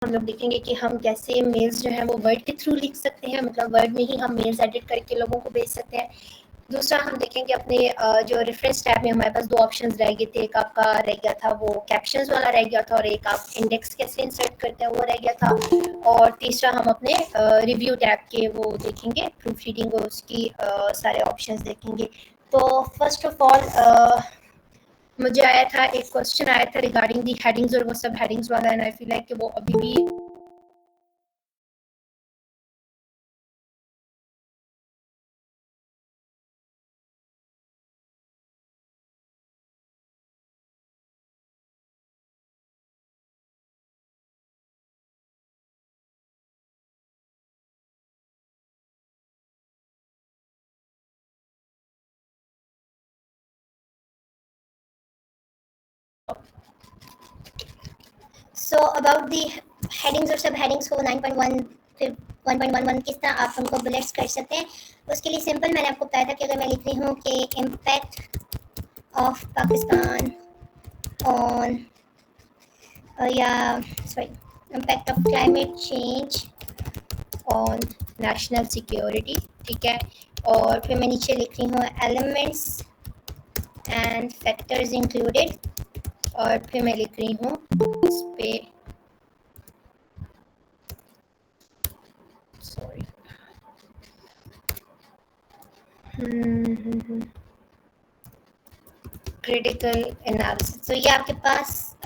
हम लोग देखेंगे कि हम कैसे मेल्स जो है वो वर्ड के थ्रू लिख सकते हैं, मतलब वर्ड में ही हम मेल्स एडिट करके लोगों को भेज सकते हैं। दूसरा हम देखेंगे अपने जो रेफरेंस टैब में हमारे पास 2 ऑप्शंस रह गए थे, एक आपका रह गया था वो कैप्शंस वाला रह गया था और एक आप इंडेक्स कैसे इंसर्ट करते हैं वो रह गया था, और तीसरा हम अपने रिव्यू टैब के वो देखेंगे, प्रूफ रीडिंग और उसकी सारे ऑप्शंस देखेंगे। तो फर्स्ट ऑफ ऑल मुझे आया था एक क्वेश्चन आया था रिगार्डिंग दी हेडिंग्स और वो सब हेडिंग्स वाला, एंड आई फील लाइक कि वो अभी भी सो अबाउट दी हेडिंग्स और सब हेडिंग्स को 9.1 फिर 1.11 किस तरह आप उनको बुलेट्स कर सकते हैं, उसके लिए सिंपल मैंने आपको बताया था कि अगर मैं लिख रही हूँ कि इम्पैक्ट ऑफ पाकिस्तान ऑन या sorry impact of climate change on national security, ठीक है, और फिर मैं नीचे लिख रही हूँ एलिमेंट्स एंड फैक्टर्स इंक्लूडेड, और फिर मैं लिख रही हूँ इस पे सॉरी क्रिटिकल एनालिसिस। तो ये आपके पास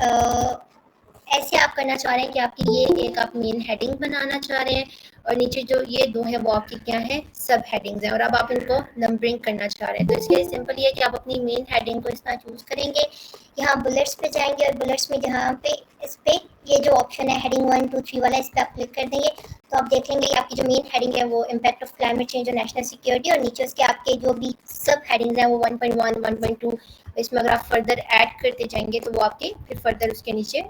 ऐसे आप करना चाह रहे हैं कि आपकी ये एक आप मेन हेडिंग बनाना चाह रहे हैं और नीचे जो ये 2 है वो आपकी क्या है, सब हेडिंग्स हैं, और अब आप इनको नंबरिंग करना चाह रहे हैं। तो इसके लिए सिंपल ये है कि आप अपनी मेन हेडिंग को इस तरह चूज करेंगे, यहाँ बुलेट्स पे जाएंगे और बुलेट्स में जहाँ पे इस पे ये जो ऑप्शन है हेडिंग 1 2 3 वाला, इस पर आप क्लिक कर देंगे तो आप देख लेंगे आपकी जो मेन हेडिंग है वो इम्पैक्ट ऑफ क्लाइमेट चेंज और नेशनल सिक्योरिटी, और नीचे उसके आपके जो भी सब हेडिंग्स हैं वो 1.1 1.2, इसमें अगर आप फर्दर ऐड करते जाएंगे तो वो आपके फिर फर्दर उसके नीचे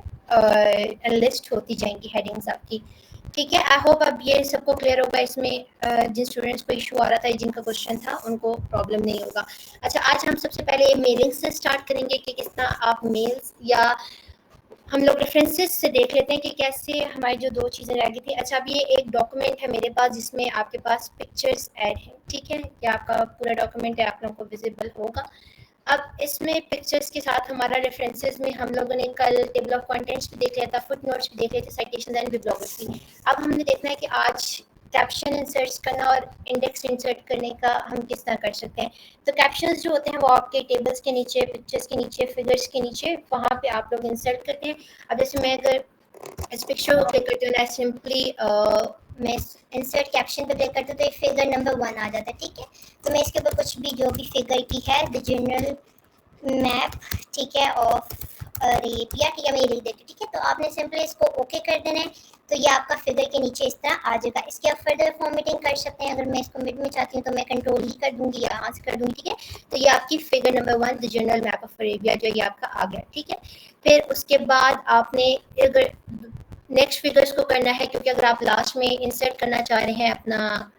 लिस्ट होती जाएंगी हेडिंग्स आपकी, ठीक है। आई होप अब ये सबको क्लियर होगा, इसमें जिन स्टूडेंट्स को इशू आ रहा था, जिनका क्वेश्चन था, उनको प्रॉब्लम नहीं होगा। अच्छा, आज हम सबसे पहले मेलिंग से स्टार्ट करेंगे कि किस तरह आप मेल्स या हम लोग रेफरेंसेस से देख लेते हैं कि कैसे हमारी जो 2 चीज़ें रह गई थी। अच्छा, अब ये एक डॉक्यूमेंट है मेरे पास जिसमें आपके पास पिक्चर्स ऐड हैं, ठीक है, ये आपका पूरा डॉक्यूमेंट है, आप लोगों को विजिबल होगा। अब इसमें पिक्चर्स के साथ हमारा रेफरेंसेस में हम लोगों ने कल टेबल ऑफ कंटेंट्स भी देख लिया था, फुट नोट्स भी देख लिए थे, साइटेशंस एंड बिब्लियोग्राफी। अब हमने देखना है कि आज कैप्शन इंसर्ट करना और इंडेक्स इंसर्ट करने का हम किस तरह कर सकते हैं। तो कैप्शंस जो होते हैं वो आपके टेबल्स के नीचे, पिक्चर्स के नीचे, फिगर्स के नीचे, वहाँ पे आप लोग इंसर्ट करते हैं। अब जैसे मैं अगर इस पिक्चर को क्लिक करती हूँ ना, सिंपली मैं इंसर्ट कैप्शन पे क्लिक करती हूँ तो ये फिगर नंबर 1 आ जाता है, ठीक है। तो मैं इसके ऊपर कुछ भी जो भी फिगर की है द जनरल मैप, ठीक है, ऑफ अरेबिया, ठीक है, मैं ये लिख देती हूँ, ठीक है। तो आपने सिंपली इसको ओके कर देना है, तो ये आपका फिगर के नीचे इस तरह आ जाएगा। इसकी आप फर्दर फॉर्मेटिंग कर सकते हैं, अगर मैं इसको मिड में चाहती हूँ तो मैं कंट्रोल ही कर दूंगी या यहाँ से कर दूंगी, ठीक है। तो ये आपकी figure number 1 the general map of Arabia जो ये आपका आ गया, ठीक है। फिर उसके बाद आपने अगर नेक्स्ट फिगर्स को करना है, क्योंकि अगर आप लास्ट में इंसर्ट करना चाह रहे हैं अपना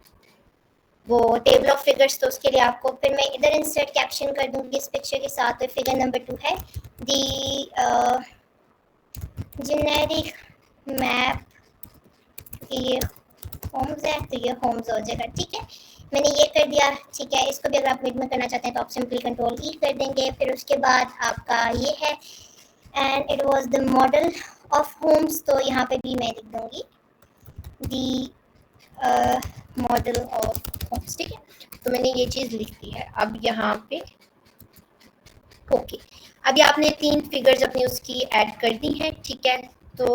वो टेबल ऑफ फिगर्स, तो उसके लिए आपको फिर मैं इधर इंसर्ट कैप्शन कर दूंगी इस पिक्चर के साथ। तो फिगर नंबर 2 है दी जेनेरिक मैप, ये होम्स है तो ये होम्स हो जाएगा, ठीक है। मैंने ये कर दिया, ठीक है। इसको भी अगर आप मिड में करना चाहते हैं तो आप सिंपली कंट्रोल ई कर देंगे। फिर उसके बाद आपका ये है and it was the model of homes, तो यहाँ पे भी मैं लिख दूंगी दी मॉडल ऑफ होम्स, ठीक है। तो मैंने ये चीज़ लिख दी है। अब यहाँ पे ओके, अभी आपने 3 फिगर्स अपनी उसकी ऐड कर दी हैं, ठीक है। तो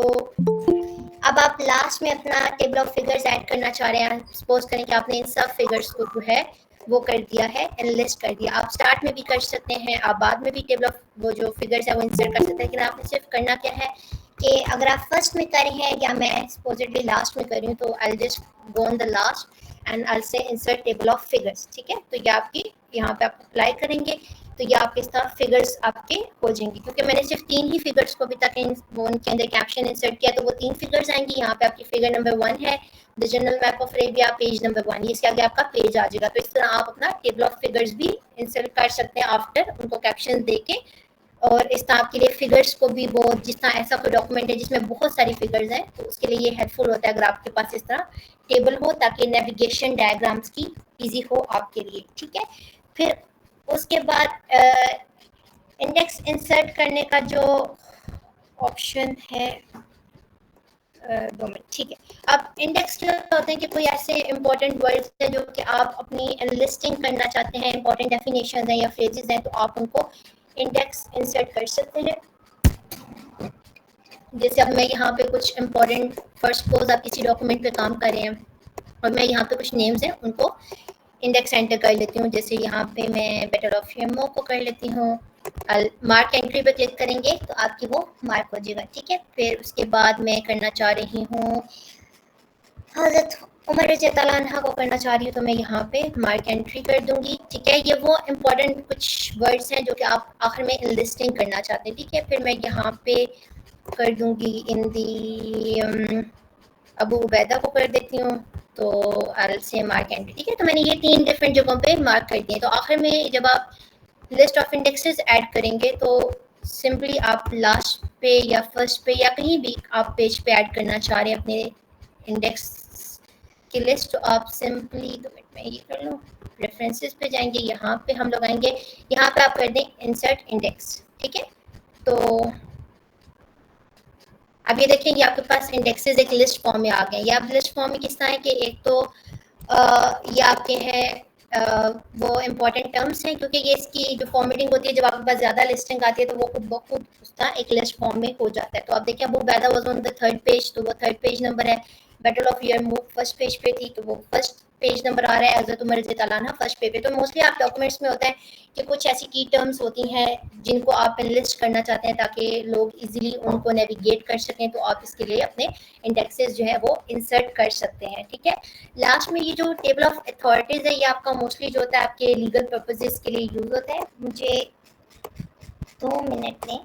अब आप लास्ट में अपना टेबल ऑफ फिगर्स ऐड करना चाह रहे हैं। सपोज करें कि आपने इन सब फिगर्स को जो है वो कर दिया है, एनालिस्ट कर दिया। आप स्टार्ट में भी कर सकते हैं, आप बाद में भी टेबल ऑफ वो जो फिगर्स है वो इंसर्ट कर सकते हैं, लेकिन आपने सिर्फ करना क्या है कि अगर आप फर्स्ट में कर रहे हैं या मैं सपोजिटली लास्ट में कर रही हूँ, तो I just go on the last and I से इंसर्ट टेबल ऑफ फिगर्स, ठीक है। तो ये आपकी यहाँ पे आप अप्लाई करेंगे तो ये आपके इस तरह फिगर्स आपके हो जाएंगे, क्योंकि मैंने सिर्फ 3 ही फिगर्स को अभी तक वो उनके अंदर कैप्शन इंसर्ट किया, तो वो 3 फिगर्स आएंगी। यहाँ पे आपकी फिगर नंबर 1 है the general map of Arabia, page number 1, इसके आगे आपका पेज आ जाएगा। तो इस तरह आप अपना टेबल ऑफ फिगर्स भी इंसर्ट कर सकते हैं आफ्टर उनको कैप्शन दे के और इस तरह आपके लिए फिगर्स को भी बहुत, जिस तरह ऐसा कोई डॉक्यूमेंट है जिसमें बहुत सारी फिगर्स हैं तो उसके लिए ये हेल्पफुल होता है अगर आपके पास इस तरह टेबल हो, ताकि नेविगेशन डायग्राम्स की इजी हो आपके लिए। ठीक है, फिर उसके बाद इंडेक्स इंसर्ट करने का जो ऑप्शन है, 2 मिनट, ठीक है। अब इंडेक्स क्या होते हैं कि कोई ऐसे इंपॉर्टेंट वर्ड्स हैं जो कि आप अपनी लिस्टिंग करना चाहते हैं, इंपॉर्टेंट डेफिनेशन हैं या फ्रेजेस हैं, तो आप उनको इंडेक्स इंसर्ट कर सकते हैं। जैसे अब मैं यहाँ पे कुछ इंपॉर्टेंट, फर्स्ट सपोज आप किसी डॉक्यूमेंट पे काम कर रहे हैं और मैं यहाँ पे कुछ नेम्स हैं उनको इंडेक्स एंटर कर लेती हूँ। जैसे यहाँ पे मैं बेटर ऑफ एमओ को कर लेती हूँ, मार्क एंट्री पे क्लिक करेंगे तो आपकी वो मार्क हो जाएगा। ठीक है, फिर उसके बाद मैं करना चाह रही हूँ हज़रत उमर रज़ी अल्लाह अन्हा को करना चाह रही हूँ, तो मैं यहाँ पे मार्क एंट्री कर दूंगी। ठीक है, ये वो इंपॉर्टेंट कुछ वर्ड्स हैं जो कि आप आखिर में लिस्टिंग करना चाहते हैं। ठीक है, फिर मैं यहाँ पे कर दूंगी इन दी अबू उबैदा को कर देती हूँ, तो अल से मार्क एंट्री। ठीक है, तो मैंने ये 3 डिफरेंट जगहों पे मार्क कर दिए। तो आखिर में जब आप लिस्ट ऑफ इंडेक्सेस ऐड करेंगे तो सिंपली आप लास्ट पे या फर्स्ट पे या कहीं भी आप पेज पे ऐड करना चाह रहे हैं अपने इंडेक्स की लिस्ट, तो आप सिंपली 2 मिनट में ये कर लूँ, रेफरेंसेस पे जाएंगे, यहाँ पे हम लोग आएंगे, यहाँ पे आप कर दें इंसर्ट इंडेक्स। ठीक है, तो अब ये देखें, ये आपके पास इंडेक्सेस एक लिस्ट फॉर्म में आ गए। ये आप लिस्ट फॉर्म में किस तरह है कि एक तो ये आपके हैं वो इम्पोर्टेंट टर्म्स हैं, क्योंकि ये इसकी जो फॉर्मेटिंग होती है जब आपके पास ज़्यादा लिस्टिंग आती है तो वो खुद ब खुद उसका एक लिस्ट फॉर्म में हो जाता है। तो आप देखिए Abu Ubaida was on the 3rd page, तो वो 3rd पेज नंबर है। बैटल ऑफ यरमूक फर्स्ट पेज पे थी, तो वो फर्स्ट पेज नंबर आ रहा है। हज़रत उमर रज़ी अल्लाह अन्हा फर्स्ट पेज पे। तो मोस्टली आप डॉक्यूमेंट्स में होता है कि कुछ ऐसी की टर्म्स होती हैं जिनको आप लिस्ट करना चाहते हैं ताकि लोग इजीली उनको नेविगेट कर सकें, तो आप इसके लिए अपने इंडेक्सेस जो है वो इंसर्ट कर सकते हैं। ठीक है, लास्ट में ये जो टेबल ऑफ अथॉरिटीज है ये आपका मोस्टली जो होता है आपके लीगल पर्पसेस के लिए यूज होता है। मुझे 2 मिनट में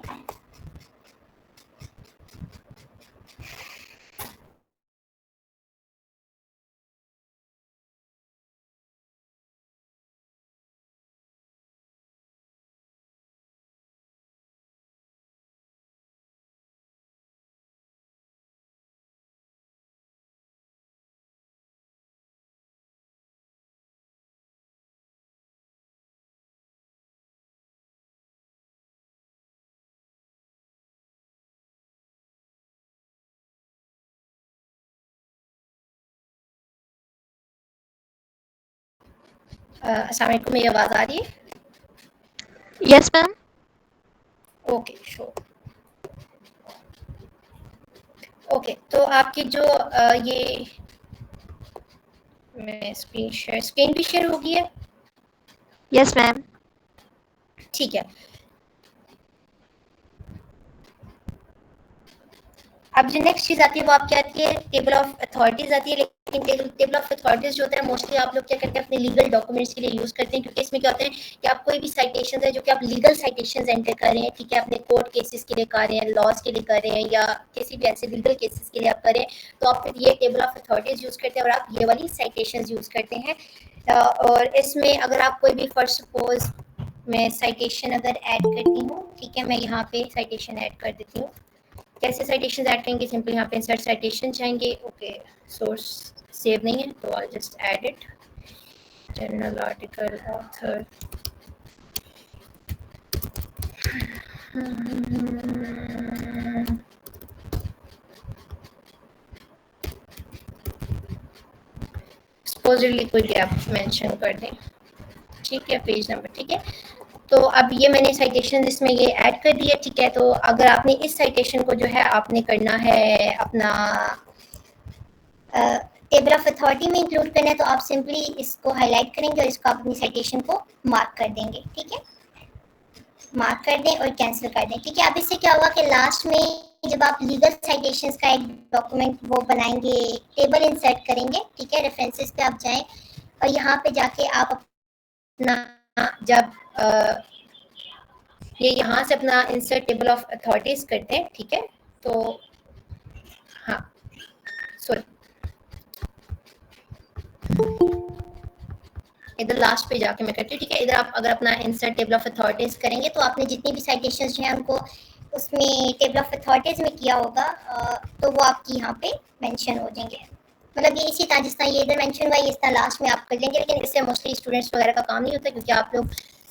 अस्सलाम वालेकुम, मेरी आवाज़ आ रही है? Yes ma'am. Okay, sure. Okay, तो आपकी जो ये मैं स्क्रीन भी शेयर होगी है? Yes ma'am. ठीक है, अब जो नेक्स्ट चीज़ आती है वो आपकी आती है टेबल ऑफ अथॉरिटीज़ आती है। लेकिन टेबल ऑफ अथॉरिटीज़ जो होता है मोस्टली आप लोग क्या करते हैं अपने लीगल डॉक्यूमेंट्स के लिए यूज़ करते हैं, क्योंकि इसमें क्या होता है कि आप कोई भी साइटेशन है जो कि आप लीगल साइटेशन एंटर कर रहे हैं, ठीक है, अपने कोर्ट केसेस के लिए कर रहे हैं, लॉज के लिए कर रहे हैं, या किसी भी ऐसे लीगल केसेस के लिए आप कर रहे हैं, तो आप फिर ये टेबल ऑफ अथॉरिटीज़ यूज़ करते हैं और आप ये वाली साइटेशन यूज़ करते हैं। और इसमें अगर आप कोई भी फर्स्ट सपोज मैं साइटेशन अगर ऐड करती हूँ, ठीक है, मैं यहाँ पे साइटेशन ऐड कर देती हूँ। कैसे साइटेशन ऐड करेंगे? सिंपली यहाँ पे इंसर्ट साइटेशन जाएंगे। ओके, सोर्स सेव नहीं है तो I just add it, journal article author. Supposedly कोई गैप मेंशन कर दें, ठीक है, पेज नंबर। ठीक है, तो अब ये मैंने साइटेशन इसमें ये ऐड कर दिया। ठीक है, तो अगर आपने इस साइटेशन को जो है आपने करना है अपना टेबल ऑफ अथॉरिटी में इंक्लूड करना है, तो आप सिंपली इसको हाईलाइट करेंगे और इसको आप अपनी साइटेशन को मार्क कर देंगे। ठीक है, मार्क कर दें और कैंसिल कर दें। ठीक है, अब इससे क्या होगा कि लास्ट में जब आप लीगल साइटेशंस का एक डॉक्यूमेंट वो बनाएंगे, टेबल इंसर्ट करेंगे, ठीक है, रेफरेंसेस पे आप जाएं और यहाँ पे जाके आप अपना जब ये यहाँ से अपना इंसर्ट टेबल ऑफ अथॉरिटीज करते हैं, ठीक है, तो हाँ सॉरी इधर लास्ट पे जाके मैं करती हूँ, ठीक है। इधर आप अगर अपना इंसर्ट टेबल ऑफ अथॉरिटीज करेंगे तो आपने जितनी भी साइटेशंस जो है उनको उसमें टेबल ऑफ अथॉरिटीज में किया होगा तो वो आपकी यहाँ पे मेंशन हो जाएंगे। मतलब ये इसी तरह जिस तरह ये इधर मेंशन हुआ है इस तरह लास्ट में आप कर लेंगे, लेकिन इससे मोस्टली स्टूडेंट्स वगैरह का काम नहीं होता क्योंकि आप लोग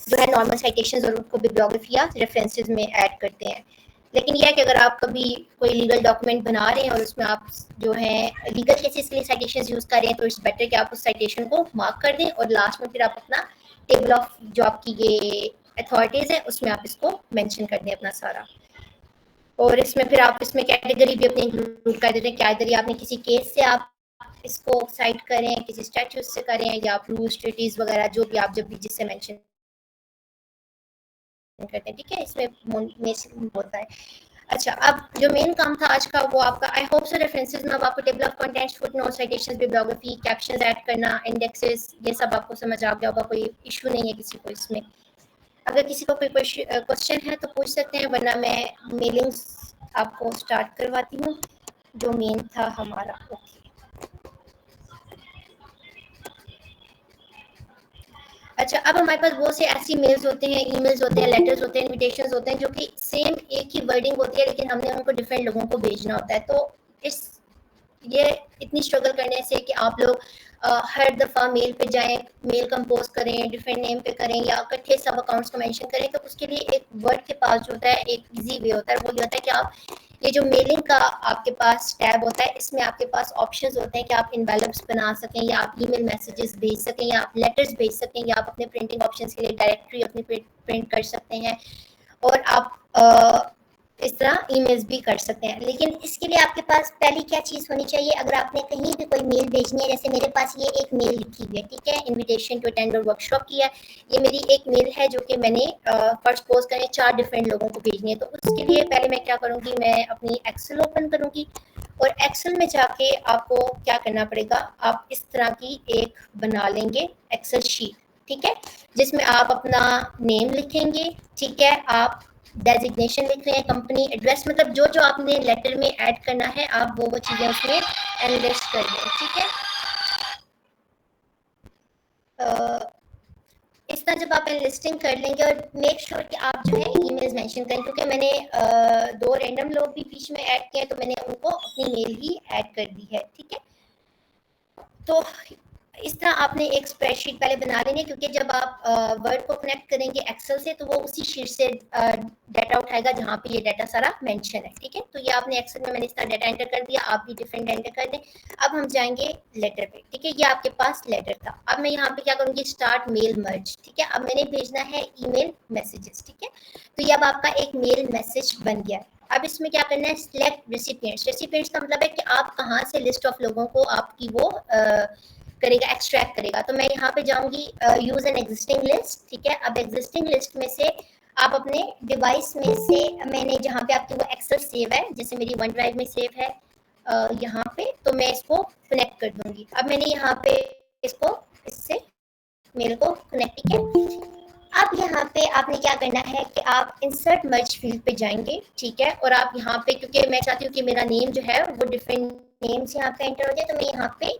जो है नॉर्मल साइटेशन और उनको बिब्लियोग्राफी या रेफरेंसेस में ऐड करते हैं। लेकिन यह है कि अगर आप कभी कोई लीगल डॉक्यूमेंट बना रहे हैं और उसमें आप जो है लीगल केसेस के लिए साइटेशंस यूज़ कर रहे हैं तो इट्स बेटर कि आप उस साइटेशन को मार्क कर दें और लास्ट में फिर आप अपना टेबल ऑफ जो आपकी ये अथॉरिटीज़ है उसमें आप इसको मेंशन कर दें अपना सारा। और इसमें फिर आप इसमें कैटेगरी भी अपनी इंक्लूड कर देते हैं, कैटेगरी आपने किसी केस से आप इसको साइट करें, किसी स्टैट्यूट से करें या आप रूल्स ट्रीटीज वगैरह जो भी आप जब भी जिससे मेंशन करते हैं, ठीक है। इसमें होता है। अच्छा, अब जो मेन काम था आज का वो आपका आई होप सो रेफरेंसेस में अब आपको table of contents, footnote, citations, bibliography, captions add करना, इंडेक्सेस, ये सब आपको समझ आ गया होगा। कोई इशू नहीं है किसी को इसमें। अगर किसी को कोई क्वेश्चन है तो पूछ सकते हैं, वरना मैं मेलिंग्स आपको स्टार्ट करवाती हूँ जो मेन था हमारा। ओके, अच्छा, अब हमारे पास बहुत से ऐसी मेल्स होते हैं, ईमेल्स होते हैं, लेटर्स होते हैं, इनविटेशंस होते हैं जो कि सेम एक ही वर्डिंग होती है लेकिन हमने उनको डिफरेंट लोगों को भेजना होता है। तो इस ये इतनी स्ट्रगल करने से कि आप लोग हर दफ़ा मेल पे जाएं, मेल कंपोज करें, डिफरेंट नेम पे करें या इकट्ठे सब अकाउंट्स को मेंशन करें, तो उसके लिए एक वर्ड के पास जो होता है एक इजी वे होता है, वो ये होता है कि आप ये जो मेलिंग का आपके पास टैब होता है इसमें आपके पास ऑप्शंस होते हैं कि आप इनवेलप्स बना सकें या आप ईमेल मैसेजेस भेज सकें या आप लेटर्स भेज सकें या आप अपने प्रिंटिंग ऑप्शंस के लिए डायरेक्टरी अपनी प्रिंट कर सकते हैं और आप इस तरह ईमेल्स भी कर सकते हैं। लेकिन इसके लिए आपके पास पहली क्या चीज़ होनी चाहिए, अगर आपने कहीं भी कोई मेल भेजनी है, जैसे मेरे पास ये एक मेल लिखी हुई है, ठीक है, इनविटेशन टू अटेंड और वर्कशॉप की है, ये मेरी एक मेल है जो कि मैंने फर्स्ट पोस्ट करें 4 डिफरेंट लोगों को भेजनी है। तो उसके लिए पहले मैं क्या करूँगी, मैं अपनी एक्सेल ओपन करूँगी और एक्सेल में जाके आपको क्या करना पड़ेगा, आप इस तरह की एक बना लेंगे एक्सेल शीट, ठीक है, जिसमें आप अपना नेम लिखेंगे, ठीक है, आप डेजिग्नेशन लिख रहे हैं, कंपनी एड्रेस, मतलब जो जो आपने लेटर में ऐड करना है आप वो चीज़ें उसमें एनलिस्ट कर दें, ठीक है। इस तरह जब आप एनलिस्टिंग कर लेंगे और मेक श्योर कि आप जो है ईमेल्स मेंशन करें, क्योंकि मैंने 2 रैंडम लोग भी बीच में ऐड किए तो मैंने उनको अपनी मेल ही ऐड कर दी है, ठीक है। तो इस तरह आपने एक स्प्रेडशीट पहले बना लेनी है, क्योंकि जब आप वर्ड को कनेक्ट करेंगे एक्सेल से तो वो उसी शीट से डाटा उठाएगा जहाँ पे ये डाटा सारा मेंशन है, ठीक है। तो ये आपने एक्सेल में मैंने इस तरह डाटा एंटर कर दिया, आप भी डिफरेंट एंटर कर दें। अब हम जाएंगे लेटर पे, ठीक है, ये आपके पास लेटर था। अब मैं यहाँ पे क्या करूँगी, स्टार्ट मेल मर्ज, ठीक है। अब मैंने भेजना है ईमेल मैसेजेस, ठीक है। तो ये अब आपका एक मेल मैसेज बन गया। अब इसमें क्या करना है, सिलेक्ट रेसिपिएंट्स। रेसिपिएंट्स का मतलब है कि आप कहाँ से लिस्ट ऑफ लोगों को आपकी वो करेगा, एक्सट्रैक्ट करेगा। तो मैं यहाँ पे जाऊंगी यूज एन एग्जिस्टिंग लिस्ट, ठीक है। अब एग्जिस्टिंग लिस्ट में से आप अपने डिवाइस में से, मैंने जहाँ पे आपकी वो एक्सेल सेव है, जैसे मेरी वन ड्राइव में सेव है यहाँ पे, तो मैं इसको कनेक्ट कर दूंगी। अब मैंने यहाँ पे इसको इससे मेल को कनेक्ट किया। अब यहाँ पे आपने क्या करना है कि आप इंसर्ट मर्ज फील्ड पे जाएंगे, ठीक है, और आप यहाँ पे, क्योंकि मैं चाहती हूँ कि मेरा नेम जो है वो डिफरेंट नेम्स यहाँ पे एंटर हो जाए, तो मैं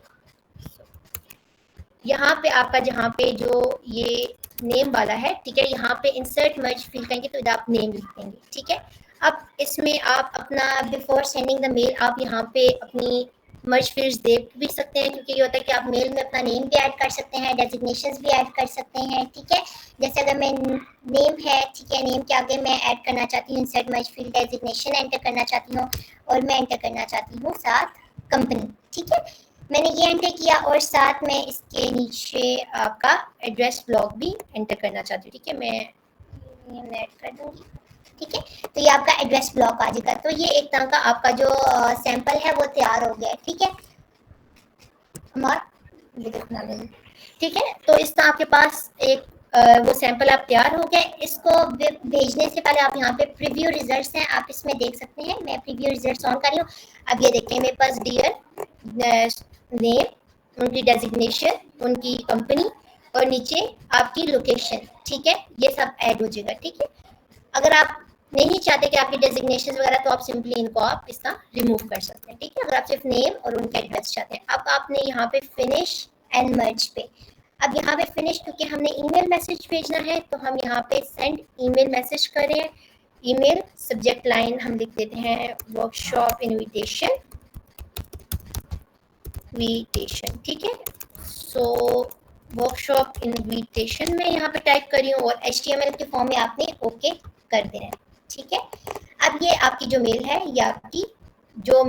यहाँ पे आपका जहाँ पे जो ये नेम वाला है, ठीक है, यहाँ पे इंसर्ट मर्ज फील्ड करेंगे तो इधर आप नेम लिख देंगे, ठीक है। अब इसमें आप अपना बिफोर सेंडिंग द मेल आप यहाँ पे अपनी मर्ज फील्ड्स दे भी सकते हैं, क्योंकि ये होता है कि आप मेल में अपना नेम भी ऐड कर सकते हैं, डेजिग्नेशंस भी ऐड कर सकते हैं, ठीक है। जैसे अगर मैं नेम है, ठीक है, नेम के आगे मैं ऐड करना चाहती हूँ इंसर्ट मर्ज फील्ड, डेजिग्नेशन एंटर करना चाहती हूँ और मैं एंटर करना चाहती हूँ साथ कंपनी, ठीक है। मैंने ये एंटर किया और साथ में इसके नीचे आपका एड्रेस ब्लॉक भी एंटर करना चाहती हूँ, ठीक है, मैं ऐड कर दूँगी, ठीक है। तो ये आपका एड्रेस ब्लॉक आ जाएगा। तो ये एक तरह का आपका जो सैंपल है वो तैयार हो गया है, ठीक है, ठीक है। तो इस तरह आपके पास एक वो सैंपल आप तैयार हो गए। इसको भेजने से पहले आप यहाँ पे प्रीव्यू रिजल्ट्स हैं, आप इसमें देख सकते हैं। मैं प्रीव्यू रिजल्ट्स ऑन कर रही हूँ। अब ये देखते हैं मेरे पास डियर, नेम, उनकी डेजिग्नेशन, उनकी कंपनी और नीचे आपकी लोकेशन, ठीक है, ये सब ऐड हो जाएगा, ठीक है। अगर आप नहीं चाहते कि आपकी डेजिग्नेशन वगैरह, तो आप सिंपली इनको आप इस तरह रिमूव कर सकते हैं, ठीक है। अगर आप सिर्फ नेम और उनका एड्रेस चाहते हैं। अब आपने यहाँ पे फिनिश एंड मर्ज पे अब यहाँ पे फिनिश, क्योंकि हमने ईमेल मैसेज भेजना है तो हम यहाँ पे सेंड ईमेल मैसेज कर रहे हैं। ईमेल सब्जेक्ट लाइन हम लिख देते हैं वर्कशॉप इनविटेशन, ठीक है। सो वर्कशॉप इनविटेशन में यहाँ पे टाइप करी हूँ और HTML के फॉर्म में आपने ओके कर देना है, ठीक है। अब ये आपकी जो मेल है, ये आपकी जो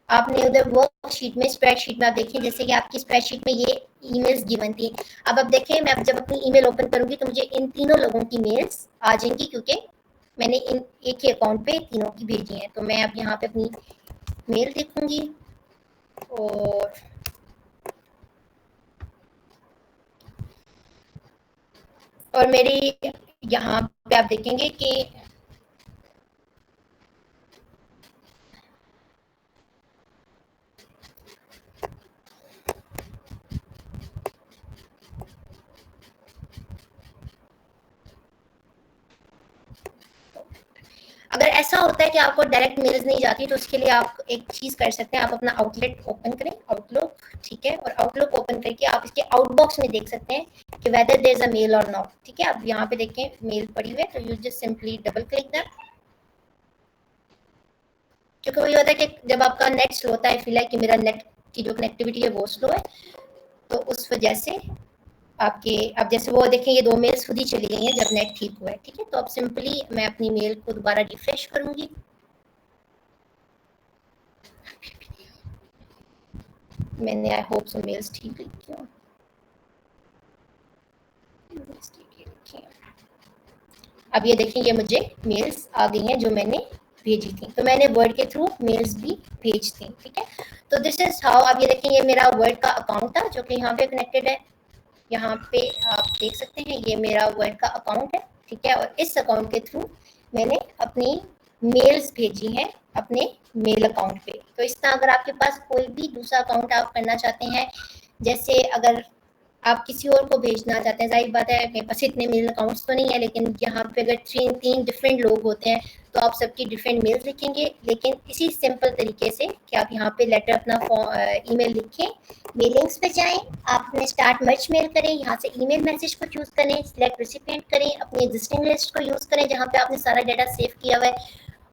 आपने उधर वर्कशीट में, स्प्रेडशीट में आप देखें, जैसे कि आपकी स्प्रेडशीट में ये ईमेल्स गिवन थी। अब देखें, मैं जब अपनी ईमेल ओपन करूंगी तो मुझे इन तीनों लोगों की मेल्स आ जाएंगी, क्योंकि मैंने इन एक ही अकाउंट पे तीनों की भेजी हैं। तो मैं अब यहाँ पे अपनी मेल देखूंगी और मेरी यहाँ पे आप देखेंगे कि अगर ऐसा होता है कि आपको डायरेक्ट मेल्स नहीं जाती, तो उसके लिए आप एक चीज़ कर सकते हैं, आप अपना आउटलेट ओपन करें, आउटलुक, ठीक है। और आउटलुक ओपन करके आप इसके आउटबॉक्स में देख सकते हैं कि whether there is a mail और नॉट, ठीक है। अब यहाँ पे देखें मेल पड़ी हुई है, तो you just simply double click that. क्योंकि वही होता है कि जब आपका नेट स्लो होता है, फील है कि मेरा नेट की जो कनेक्टिविटी है वो स्लो है, तो उस वजह से आपके, अब जैसे वो देखें ये 2 मेल्स खुद ही चली गई हैं जब नेट ठीक हुआ है, ठीक है। तो अब सिंपली मैं अपनी मेल को दोबारा रिफ्रेश करूंगी। मैंने आई होप सो मेल्स ठीक लिखी हो। अब ये देखें, ये मुझे मेल्स आ गई हैं जो मैंने भेजी थी। तो मैंने वर्ड के थ्रू मेल्स भी भेज दी, ठीक है। तो दिस इज हाउ, अब ये देखें, ये मेरा वर्ड का अकाउंट था जो कि यहाँ पे कनेक्टेड है। यहाँ पे आप देख सकते हैं ये मेरा वर्ड का अकाउंट है, ठीक है। और इस अकाउंट के थ्रू मैंने अपनी मेल्स भेजी हैं अपने मेल अकाउंट पे। तो इस तरह अगर आपके पास कोई भी दूसरा अकाउंट आप करना चाहते हैं, जैसे अगर आप किसी और को भेजना चाहते हैं, जाहिर बात है मेरे पास इतने मेल अकाउंट्स तो नहीं है, लेकिन यहाँ पे अगर 3 डिफरेंट लोग होते हैं तो आप सबकी डिफरेंट मेल्स लिखेंगे। लेकिन इसी सिंपल तरीके से कि आप यहाँ पे लेटर अपना ईमेल लिखें, मेलिंग्स पे जाएं, आप अपने स्टार्ट मर्ज मेल करें, यहाँ से ईमेल मैसेज को चूज़ करें, सिलेक्ट रेसिपिएंट करें, अपनी एग्जिस्टिंग लिस्ट को यूज़ करें जहाँ पे आपने सारा डाटा सेव किया हुआ है,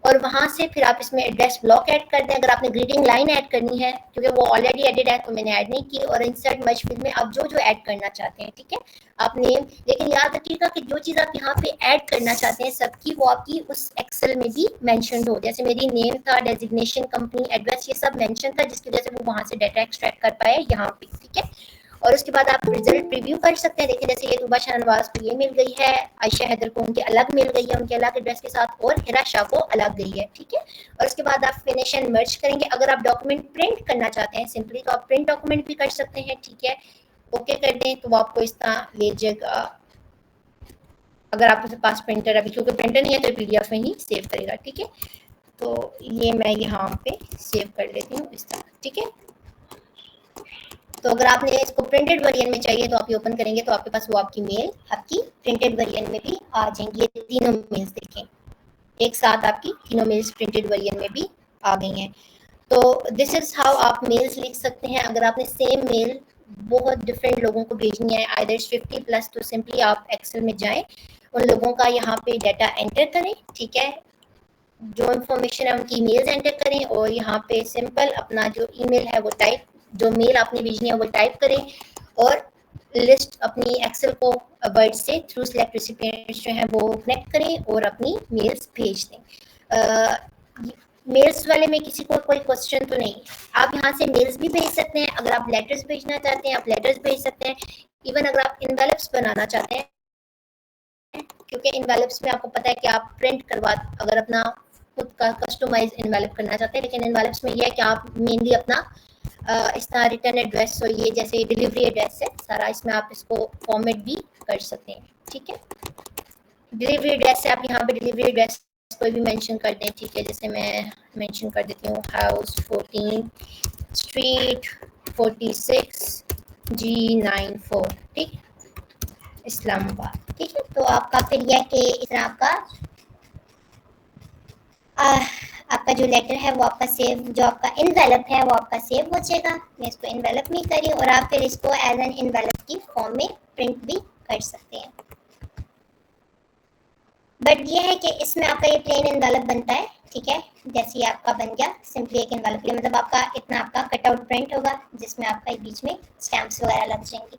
और वहाँ से फिर आप इसमें एड्रेस ब्लॉक ऐड कर दें। अगर आपने ग्रीटिंग लाइन ऐड करनी है, क्योंकि वो ऑलरेडी एडेड है तो मैंने ऐड नहीं की, और इंसर्ट मर्ज फील्ड में आप जो जो ऐड करना चाहते हैं, ठीक है, आपने, लेकिन याद रखिएगा कि जो चीज़ आप यहाँ पे ऐड करना चाहते हैं सबकी वो आपकी उस एक्सेल में भी मैंशन हो। जैसे मेरी नेम था, डेजिग्नेशन, कंपनी एड्रेस, ये सब मैंशन था, जिसकी वजह से वो वहाँ से डाटा एक्सट्रैक्ट कर पाए यहाँ पे, ठीक है। और उसके बाद आप रिजल्ट प्रीव्यू कर सकते हैं। देखिए, जैसे ये तुबा शाहनवाज को ये मिल गई है, आयशा हैदर को उनके अलग मिल गई है, उनके अलग एड्रेस के साथ, और हिरा शाह को अलग गई है, ठीक है। और उसके बाद आप फिनिश एंड मर्ज करेंगे। अगर आप डॉक्यूमेंट प्रिंट करना चाहते हैं सिंपली, तो आप प्रिंट डॉक्यूमेंट भी कर सकते हैं, ठीक है। ओके कर दें तो वो आपको इस तरह ले जाएगा। अगर आपके पास प्रिंटर, अभी क्योंकि प्रिंटर नहीं है तो PDF में ही सेव करेगा, ठीक है। तो ये मैं यहाँ पे सेव कर लेती हूँ इस तरह, ठीक है। तो अगर आपने इसको प्रिंटेड वेरिएंट में चाहिए तो आप ये ओपन करेंगे तो आपके पास वो आपकी मेल आपकी प्रिंटेड वेरिएंट में भी आ जाएंगी। ये तीनों मेल्स देखें, एक साथ आपकी तीनों मेल्स प्रिंटेड वेरिएंट में भी आ गई हैं। तो दिस इज हाउ आप मेल्स लिख सकते हैं। अगर आपने सेम मेल बहुत डिफरेंट लोगों को भेजनी है, आइदर 50+, तो सिंपली आप एक्सेल में जाएं, उन लोगों का यहाँ पे डाटा एंटर करें, ठीक है, जो इन्फॉर्मेशन है उनकी ईमेल्स एंटर करें, और यहाँ पे सिंपल अपना जो ईमेल है वो टाइप, जो मेल आपने भेजनी है वो टाइप करें, और लिस्ट अपनी एक्सेल को वर्ड से थ्रू सिलेक्ट रेसिपिएंट्स जो हैं वो कनेक्ट करें और अपनी मेल्स भेज दें। मेल्स वाले में किसी को कोई क्वेश्चन तो नहीं, आप यहाँ से मेल्स भी भेज सकते हैं। अगर आप लेटर्स भेजना चाहते हैं आप लेटर्स भेज सकते हैं। इवन अगर आप इनवेलप्स बनाना चाहते हैं, क्योंकि इनवेलप्स में आपको पता है कि आप प्रिंट करवा, अगर अपना खुद का कस्टमाइज इनवेलप करना चाहते हैं, लेकिन इनवेलप्स में ये है कि आप मेनली अपना इस तरह रिटर्न एड्रेस, और ये जैसे डिलीवरी एड्रेस है सारा, इसमें आप इसको फॉर्मेट भी कर सकते हैं, ठीक है। डिलीवरी एड्रेस से आप यहाँ पे डिलीवरी एड्रेस कोई भी मेंशन कर दें, ठीक है। जैसे मैं मेंशन कर देती हूँ हाउस 14 स्ट्रीट 46 G94, ठीक, इस्लामाबाद, ठीक है। तो आपका फिर यह कि इस तरह आपका आपका जो लेटर है वो आपका सेव, जो आपका इनवेलप है वो आपका सेव हो जाएगा। मैं इसको इनवेलप में करी और आप फिर इसको एज एन इनवेलप की फॉर्म में प्रिंट भी कर सकते हैं। बट ये है कि इसमें आपका ये प्लेन एनवेलप बनता है, ठीक है। जैसे ये आपका बन गया सिंपली एक एनवेलप, ये मतलब आपका इतना आपका कटआउट प्रिंट होगा जिसमें आपका बीच में स्टैम्प्स वगैरह लग जाएंगी।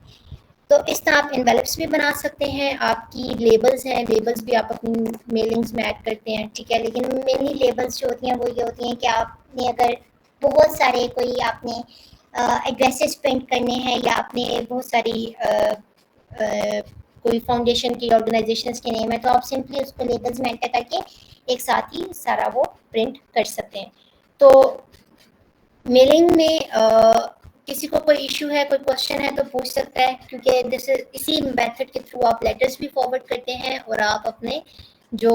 तो इस तरह आप एनवेलप्स भी बना सकते हैं। आपकी लेबल्स हैं, लेबल्स भी आप अपनी मेलिंग्स में ऐड करते हैं, ठीक है। लेकिन मेनली लेबल्स जो होती हैं वो ये होती हैं कि आपने अगर बहुत सारे कोई आपने एड्रेसेस प्रिंट करने हैं या आपने बहुत सारी कोई फाउंडेशन की ऑर्गेनाइजेशंस के नेम है तो आप सिंपली उसको लेबल्स में एंटर करके एक साथ ही सारा वो प्रिंट कर सकते हैं। तो मेलिंग में किसी को कोई इशू है, कोई क्वेश्चन है तो पूछ सकता है, क्योंकि जैसे इसी मेथड के थ्रू आप लेटर्स भी फॉरवर्ड करते हैं और आप अपने जो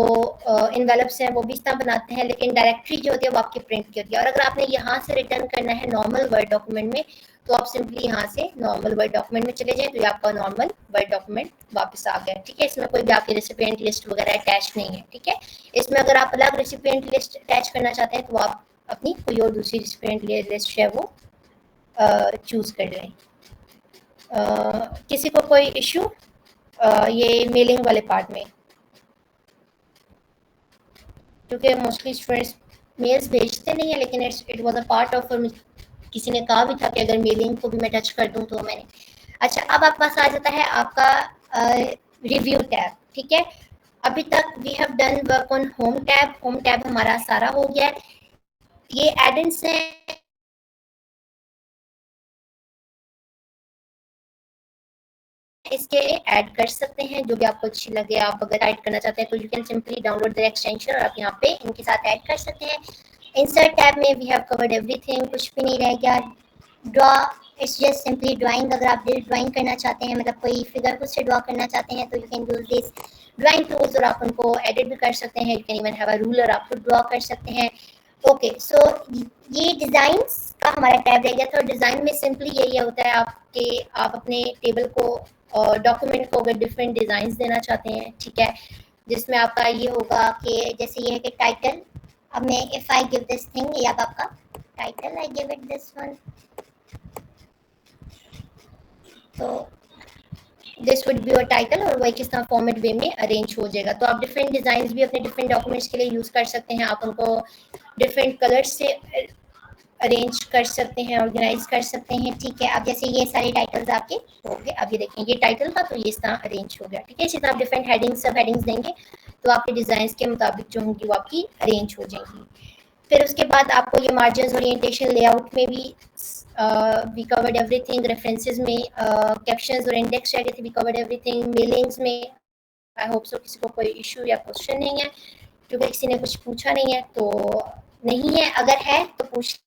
इन्वेलप्स हैं वो भी इस तरह बनाते हैं, लेकिन डायरेक्टरी जो होती है वो आपकी प्रिंट की होती है। और अगर आपने यहाँ से रिटर्न करना है नॉर्मल वर्ड डॉक्यूमेंट में तो आप सिंपली यहाँ से नॉर्मल वर्ड डॉक्यूमेंट में चले जाएं तो ये आपका नॉर्मल वर्ड डॉक्यूमेंट वापस आ गया, ठीक है। इसमें कोई भी आपकी रेसिपिएंट लिस्ट वगैरह अटैच नहीं है, ठीक है। इसमें अगर आप अलग रेसिपिएंट लिस्ट अटैच करना चाहते हैं तो आप अपनी कोई और दूसरी रेसिपिएंट लिस्ट है वो चूज कर लें। किसी को कोई इशू ये मेलिंग वाले पार्ट में, क्योंकि मोस्टली स्टूडेंट्स मेल्स भेजते नहीं है, लेकिन it was a part of, किसी ने कहा भी था कि अगर मेलिंग को भी मैं टच कर दूं तो मैंने। अच्छा, अब आपके पास आ जाता है आपका रिव्यू टैब, ठीक है। अभी तक we have done work on home tab. Home tab हमारा सारा हो गया है। ये एड-इन्स हैं, इसके ऐड कर सकते हैं जो भी आपको अच्छी लगे। आप अगर ऐड करना चाहते हैं तो you can simply download the extension और आप यहाँ पे इनके साथ ऐड कर सकते हैं। इंसर्ट टैब में वी हैव कवर्ड एवरीथिंग, कुछ भी नहीं रह गया। Draw, it's just simply drawing. अगर आप ड्राइंग करना चाहते हैं, मतलब कोई फिगर खुद से ड्रॉ करना चाहते हैं तो you can use this drawing tools और आप उनको एडिट भी कर सकते हैं। You can even have a ruler, आप खुद ड्रॉ कर सकते हैं। ओके, सो ये डिज़ाइंस का हमारा टैब रह गया था। और डिज़ाइन में सिंपली यही होता है आपके, आप अपने टेबल को और डॉक्यूमेंट को अगर डिफरेंट डिज़ाइंस देना चाहते हैं, ठीक है, जिसमें आपका ये होगा कि जैसे ये है कि टाइटल, अब मैं if I give this thing, ये अब आपका title, I give it this one, तो this would be your title और वही किस तरह फॉर्मेट वे में अरेंज हो जाएगा। तो आप डिफरेंट डिज़ाइंस भी अपने डिफरेंट डॉक्यूमेंट्स के लिए यूज़ कर सकते हैं। आप उनको डिफरेंट कलर्स से अरेंज कर सकते हैं, ऑर्गेनाइज कर सकते हैं, ठीक है। अब जैसे ये सारे टाइटल्स आपके हो गए। अब ये देखें, ये टाइटल था तो ये इस तरह अरेंज हो गया, ठीक है। इसी तरह आप डिफरेंट हेडिंग्स, सब हेडिंग्स देंगे तो आपके डिज़ाइन के मुताबिक जो होंगी वो आपकी अरेंज हो जाएंगी। फिर उसके बाद आपको ये मार्जिन, ओरिएंटेशन, लेआउट में भी वी कवर्ड एवरीथिंग। रेफरेंसेस में कैप्शंस और इंडेक्स रह गए थे, वी कवर्ड एवरीथिंग। मेलिंग्स में आई होप सो किसी को कोई इशू या क्वेश्चन नहीं है, क्योंकि किसी ने कुछ पूछा नहीं है तो नहीं है। अगर है तो पूछ,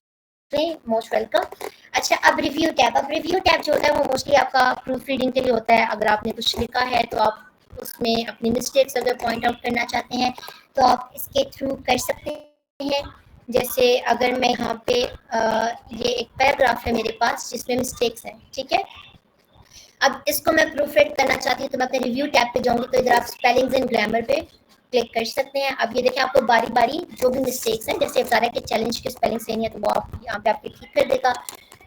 मोस्ट वेलकम। अच्छा, अब रिव्यू टैब। अब रिव्यू टैब जो होता है वो मोस्टली आपका प्रूफ रीडिंग के लिए होता है। अगर आपने कुछ लिखा है तो आप उसमें अपनी मिस्टेक्स अगर पॉइंट आउट करना चाहते हैं तो आप इसके थ्रू कर सकते हैं। जैसे अगर मैं यहाँ पे ये एक पैराग्राफ है मेरे पास जिसमें मिस्टेक्स हैं, ठीक है। अब इसको मैं प्रूफ रीड करना चाहती हूँ तो मैं अपने रिव्यू टैब पे जाऊँगी, तो इधर आप स्पेलिंग्स एंड ग्रामर पे क्लिक कर सकते हैं। अब ये देखिए आपको बारी बारी जो भी मिस्टेक्स हैं, जैसे बता रहा है कि चैलेंज की स्पेलिंग सही है तो वो आप यहाँ पे आपके ठीक कर देगा।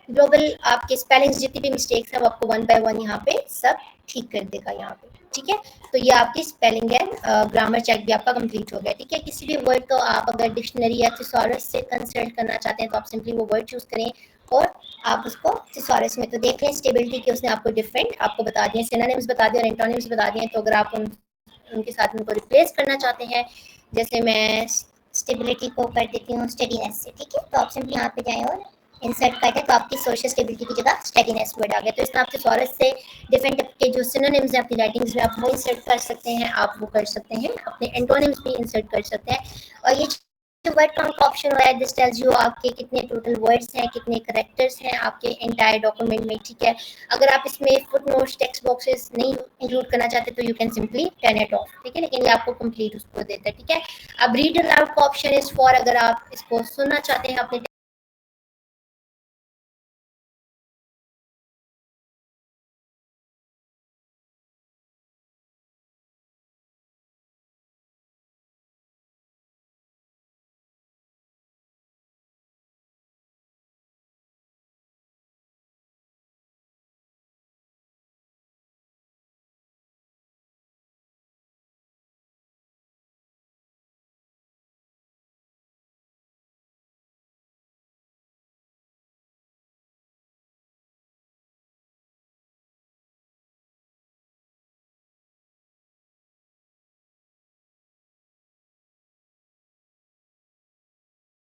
ग्लोबल आपके स्पेलिंग्स जितनी भी मिस्टेक्स है वो आपको वन बाय वन यहाँ पे सब ठीक कर देगा यहाँ पे, ठीक है। तो ये आपकी स्पेलिंग एंड ग्रामर चेक भी आपका कंप्लीट हो गया, ठीक है। किसी भी वर्ड को आप अगर डिक्शनरी या थिसॉरस से कंसल्ट करना चाहते हैं तो आप सिंपली वो वर्ड चूज करें और आप उसको थिसॉरस में तो देख लें स्टेबिलिटी के, उसने आपको डिफरेंट आपको बता दिए, सिनोनिम्स बता दिए और एंटोनिम्स बता दिए। तो अगर आप उनके साथ उनको रिप्लेस करना चाहते हैं, जैसे मैं स्टेबिलिटी को कर देती हूँ स्टेडीनेस से, ठीक है। तो आप सिंपली यहाँ पे जाएं और इंसर्ट कर दें तो आपकी सोशल स्टेबिलिटी की जगह स्टेडीनेस वर्ड आ गया। तो इस तरह आप थिसॉरस से डिफरेंट के जो सिनोनिम्स हैं अपनी राइटिंग्स में आप वो इंसर्ट कर सकते हैं, आप वो कर सकते हैं, अपने एंटोनिम्स भी इंसर्ट कर सकते हैं। और ये जो वर्ड काउंट का ऑप्शन है दिस टेल्स यू आपके कितने टोटल वर्ड्स हैं, कितने करेक्टर्स हैं आपके एंटायर डॉक्यूमेंट में, ठीक है। अगर आप इसमें फुटनोट्स, टेक्स्ट बॉक्सेस नहीं इंक्लूड करना चाहते तो you can simply turn it of, ठीक है। लेकिन ये आपको कंप्लीट उसको देता है, ठीक है। अब रीड अलाउड का ऑप्शन इज फॉर, अगर आप इसको सुनना चाहते हैं अपने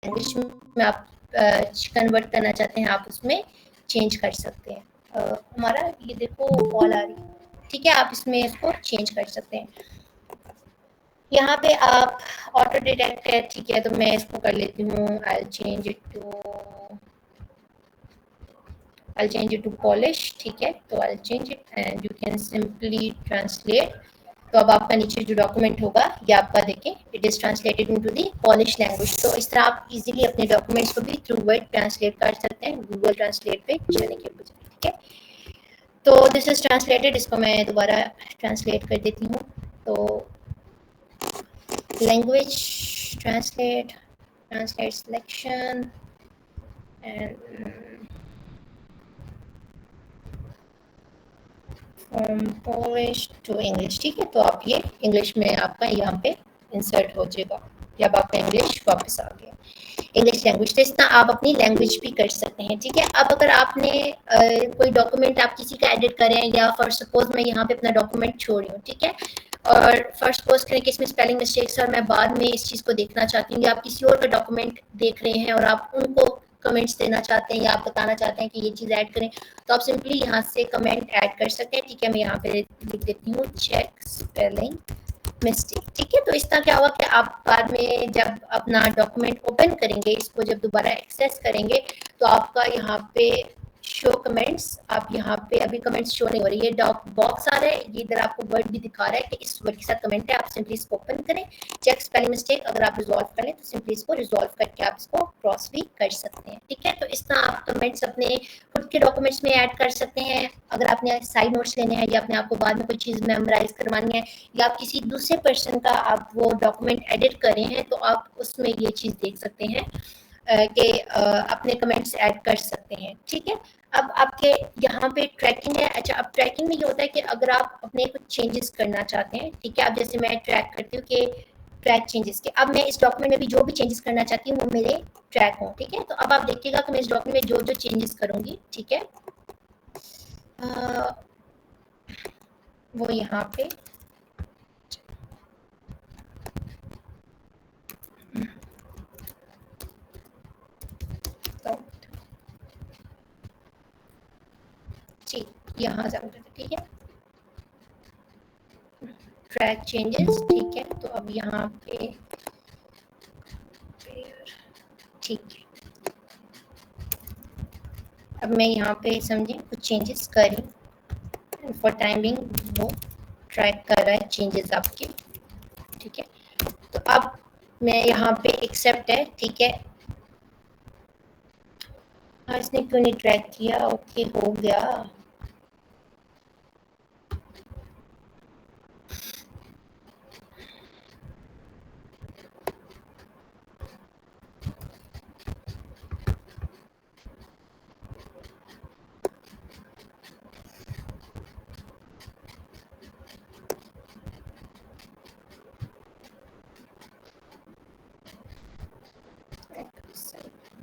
लैंग्वेज में आप कन्वर्ट करना चाहते हैं, आप उसमें चेंज कर सकते हैं। हमारा ये देखो कॉल आ रही है, ठीक है, आप इसमें इसको चेंज कर सकते हैं। यहाँ पे आप ऑटो डिटेक्ट है, ठीक है, तो मैं इसको कर लेती हूँ, I change it to Polish, ठीक है, तो I change it and you can simply translate. तो अब आपका नीचे जो डॉक्यूमेंट होगा ये आपका देखें, it is translated into the polish language. तो इस तरह आप इजीली अपने डॉक्यूमेंट्स को भी थ्रू वर्ड ट्रांसलेट कर सकते हैं गूगल ट्रांसलेट पे जाने के बजाय, ठीक है। तो दिस इज ट्रांसलेटेड, इसको मैं दोबारा ट्रांसलेट कर देती हूँ। तो language translate selection and from Polish to English, ठीक है, तो आप ये इंग्लिश में आपका यहाँ पे इंसर्ट हो जाएगा जब आपका इंग्लिश वापस आ गया, इंग्लिश लैंग्वेज। तो इस तरह आप अपनी लैंग्वेज भी कर सकते हैं, ठीक है। अब अगर आपने कोई डॉक्यूमेंट आप किसी का एडिट करें, या फॉर सपोज मैं यहाँ पे अपना डॉक्यूमेंट छोड़ रही हूँ, ठीक है, और फर्स्ट सपोज करें कि इसमें स्पेलिंग मिस्टेक्स और मैं बाद में इस चीज़ को देखना चाहती हूँ, या आप किसी और का डॉक्यूमेंट देख रहे हैं और आप उनको कमेंट्स देना चाहते हैं या आप बताना चाहते हैं कि ये चीज़ ऐड करें, तो आप सिंपली यहाँ से कमेंट ऐड कर सकते हैं, ठीक है। मैं यहाँ पे लिख देती हूँ चेक स्पेलिंग मिस्टेक, ठीक है। तो इस तरह क्या होगा कि आप बाद में जब अपना डॉक्यूमेंट ओपन करेंगे, इसको जब दोबारा एक्सेस करेंगे, तो आपका यहाँ पे शो कमेंट्स, आप यहाँ पे अभी कमेंट्स शो नहीं हो रही है, डॉक बॉक्स आ रहा है, ये इधर आपको वर्ड भी दिखा रहा है कि इस वर्ड के साथ कमेंट है, आप सिंपली इसको ओपन करें, चेक स्पेलिंग मिस्टेक, अगर आप रिजॉल्व कर लें तो सिंपली इसको रिजॉल्व करके आप इसको क्रॉस भी कर सकते हैं, ठीक है। तो इस तरह आप कमेंट्स अपने खुद के डॉक्यूमेंट्स में ऐड कर सकते हैं। अगर आपने साइड नोट्स लेने हैं या अपने आपको बाद में कोई चीज़ मेमोराइज करवानी है, या आप किसी दूसरे पर्सन का आप वो डॉक्यूमेंट एडिट कर रहे हैं, तो आप उसमें ये चीज़ देख सकते हैं कि अपने कमेंट्स ऐड कर सकते हैं, ठीक है। अब आपके यहाँ पे ट्रैकिंग है। अच्छा, अब ट्रैकिंग में ये होता है कि अगर आप अपने कुछ चेंजेस करना चाहते हैं, ठीक है, अब जैसे मैं ट्रैक करती हूँ कि ट्रैक चेंजेस के, अब मैं इस डॉक्यूमेंट में भी जो भी चेंजेस करना चाहती हूँ वो मेरे ट्रैक हों, ठीक है। तो अब आप देखिएगा कि मैं इस डॉक्यूमेंट में जो जो चेंजेस करूँगी, ठीक है, वो यहाँ पे ठीक यहाँ जाऊँगा, ठीक है, ट्रैक चेंजेस, ठीक है। तो अब यहाँ पे ठीक है, अब मैं यहाँ पे समझे कुछ चेंजेस करी, फॉर टाइमिंग वो ट्रैक कर रहा है चेंजेस आपके, ठीक है। तो अब मैं यहाँ पे एक्सेप्ट है, ठीक है, इसने क्यों नहीं ट्रैक किया, ओके हो गया।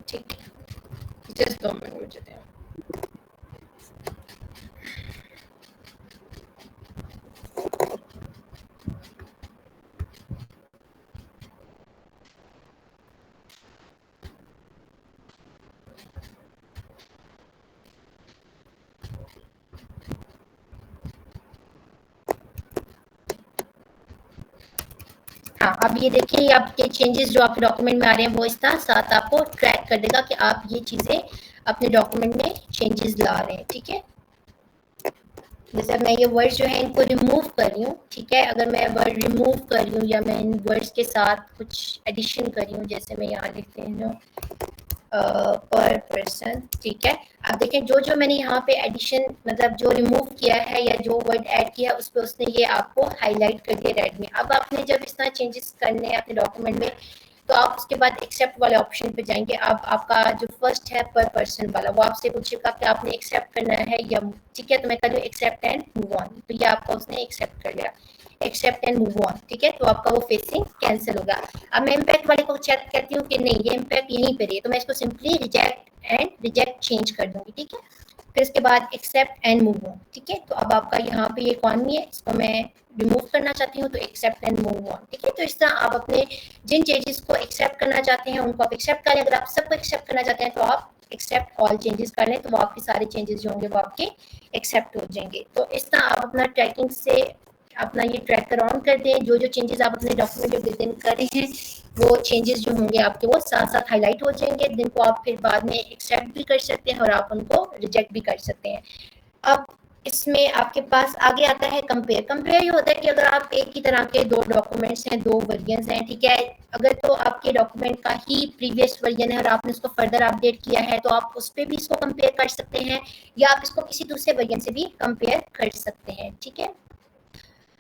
ठीक है, जस्ट 2 मिनट मुझे दें। हाँ, अब ये देखिए आपके चेंजेस जो आपके डॉक्यूमेंट में आ रहे हैं वो इस तरह साथ आपको ट्रैक कर देगा कि आप ये चीज़ें अपने डॉक्यूमेंट में चेंजेस ला रहे हैं, ठीक है। जैसे मैं ये वर्ड्स जो है इनको रिमूव कर रही हूँ, ठीक है, अगर मैं वर्ड रिमूव कर रही हूँ या मैं इन वर्ड्स के साथ कुछ एडिशन कर रही हूँ, जैसे मैं यहाँ लिखते हैं जो पर पर्सन, ठीक है। आप देखें जो जो मैंने यहाँ पे एडिशन मतलब जो रिमूव किया है या जो वर्ड ऐड किया उस पर उसने ये आपको हाईलाइट कर दिया रेड में। अब आपने जब इस तरह चेंजेस करने हैं अपने डॉक्यूमेंट में, तो आप उसके बाद एक्सेप्ट वाले ऑप्शन पे जाएंगे। अब आपका जो फर्स्ट है पर पर्सन वाला, वो आपसे पूछेगा कि आपने एक्सेप्ट करना है या, ठीक है, तो मैं कर दूँ एक्सेप्ट एंड मूव ऑन, तो ये आपका उसने एक्सेप्ट कर लिया, एक्सेप्ट एंड मूव ऑन, ठीक है, तो आपका वो फेसिंग कैंसिल होगा। अब मैं इम्पैक्ट वाले को चेक करती हूँ कि नहीं ये इम्पैक्ट यहीं पे है, तो मैं इसको सिंपली रिजेक्ट चेंज कर दूंगी, ठीक है। फिर उसके बाद एक्सेप्ट एंड मूव ऑन, ठीक है। तो अब आपका यहाँ पे ये इकॉनमी है, इसको मैं रिमूव करना चाहती हूँ तो एक्सेप्ट एंड मूव ऑन, ठीक है। तो इस तरह आप अपने जिन चेंजेस को एक्सेप्ट करना चाहते हैं उनको आप एक्सेप्ट करें। अगर आप सबको एक्सेप्ट करना चाहते हैं तो आप एक्सेप्ट ऑल चेंजेस कर लें, तो वो आपके सारे चेंजेस जो होंगे वो आपके एक्सेप्ट हो जाएंगे। तो इस तरह आप अपना ट्रैकिंग से अपना ये ट्रैकर ऑन कर दें। जो जो चेंजेस आप अपने डॉक्यूमेंट में विद इन कर रहे हैं वो चेंजेस जो होंगे आपके वो साथ साथ हाईलाइट हो जाएंगे, जिनको आप फिर बाद में एक्सेप्ट भी कर सकते हैं और आप उनको रिजेक्ट भी कर सकते हैं। अब इसमें आपके पास आगे आता है कंपेयर। कंपेयर ये होता है कि अगर आप एक ही तरह के दो डॉक्यूमेंट्स हैं, दो वर्जन्स हैं, ठीक है। अगर तो आपके डॉक्यूमेंट का ही प्रीवियस वर्जन है और आपने उसको फर्दर अपडेट किया है तो आप उस पर भी इसको कंपेयर कर सकते हैं, या आप इसको किसी दूसरे वर्जन से भी कंपेयर कर सकते हैं, ठीक है।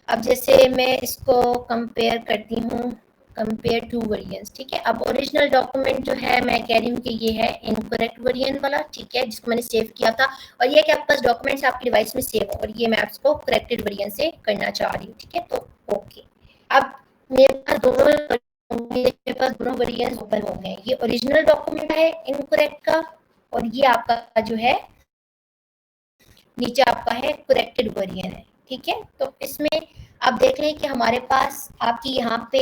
अब जैसे मैं इसको कंपेयर करती हूँ, कंपेयर टू वेरिएंट्स, ठीक है। अब ओरिजिनल डॉक्यूमेंट जो है मैं कह रही हूँ कि ये है इनकरेक्ट वेरिएंट वाला, ठीक है, जिसको मैंने सेव किया था, और ये कि आपके पास डॉक्यूमेंट्स आपके डिवाइस में सेव हो, और ये मैं आपको करेक्टेड वेरिएंट से करना चाह रही हूँ, ठीक है। तो ओके, अब मेरे पास दोनों वेरिएंट्स ओपन हो गए। ये ओरिजिनल डॉक्यूमेंट है इनकरेक्ट का, और ये आपका जो है नीचे आपका है करेक्टेड वेरिएंट है, ठीक है। तो इसमें आप देख लें कि हमारे पास आपकी यहाँ पे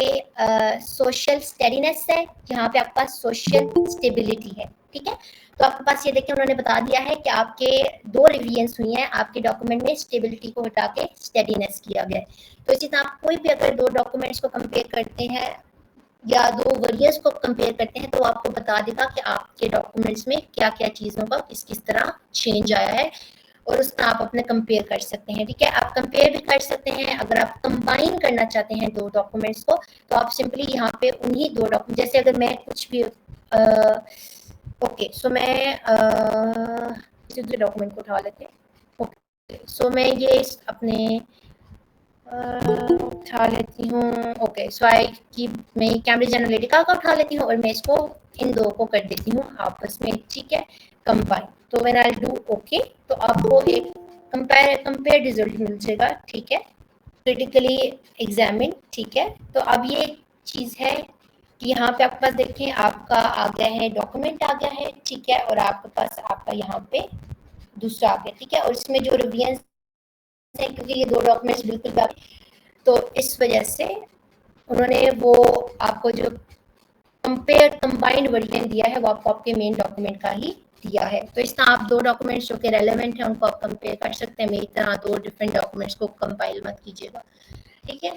सोशल स्टेडीनेस है, यहाँ पे आपके पास सोशल स्टेबिलिटी है, ठीक है। तो आपके पास ये देखिए उन्होंने बता दिया है कि आपके दो रिवीजन्स हुई हैं, आपके डॉक्यूमेंट में स्टेबिलिटी को हटा के स्टेडीनेस किया गया है। तो इसी तरह आप कोई भी अगर दो डॉक्यूमेंट्स को कंपेयर करते हैं या दो वेरिएंट्स को कंपेयर करते हैं तो आपको बता देगा कि आपके डॉक्यूमेंट्स में क्या क्या चीज़ों का किस किस तरह चेंज आया है, और उसका आप अपने कंपेयर कर सकते हैं, ठीक है। आप कंपेयर भी कर सकते हैं। अगर आप कंबाइन करना चाहते हैं दो डॉक्यूमेंट्स को तो आप सिंपली यहाँ पे उन्हीं दो डॉक्यूमेंट, जैसे अगर मैं कुछ भी ओके, सो मैं दूसरे डॉक्यूमेंट को उठा लेते हैं। ओके, सो मैं ये अपने उठा लेती हूँ। ओके, सो मैं कैम्ब्रिज एनालिटिका का उठा लेती हूँ और मैं इसको इन दो को कर देती हूँ आपस में, ठीक है, कंबाइन। तो व्हेन आई डू ओके तो आपको एक कंपेयर रिजल्ट मिल जाएगा, ठीक है, क्रिटिकली एग्जामिन, ठीक है। तो अब ये चीज़ है कि यहाँ पे आपके पास देखें आपका आ गया है डॉक्यूमेंट आ गया है, ठीक है, और आपके पास आपका यहाँ पे दूसरा आ गया, ठीक है। और इसमें जो रिवीजन है, क्योंकि ये दो डॉक्यूमेंट्स बिल्कुल, तो इस वजह से उन्होंने वो आपको जो कंबाइंड वर्जन दिया है वो आपको आपके मेन डॉक्यूमेंट का ही दिया है। तो इस तरह आप दो डॉक्यूमेंट्स जो कि रेलेवेंट है उनको आप कंपेयर कर सकते हैं। मेरी तरह दो डिफरेंट डॉक्यूमेंट्स को कंपाइल मत कीजिएगा, ठीक है।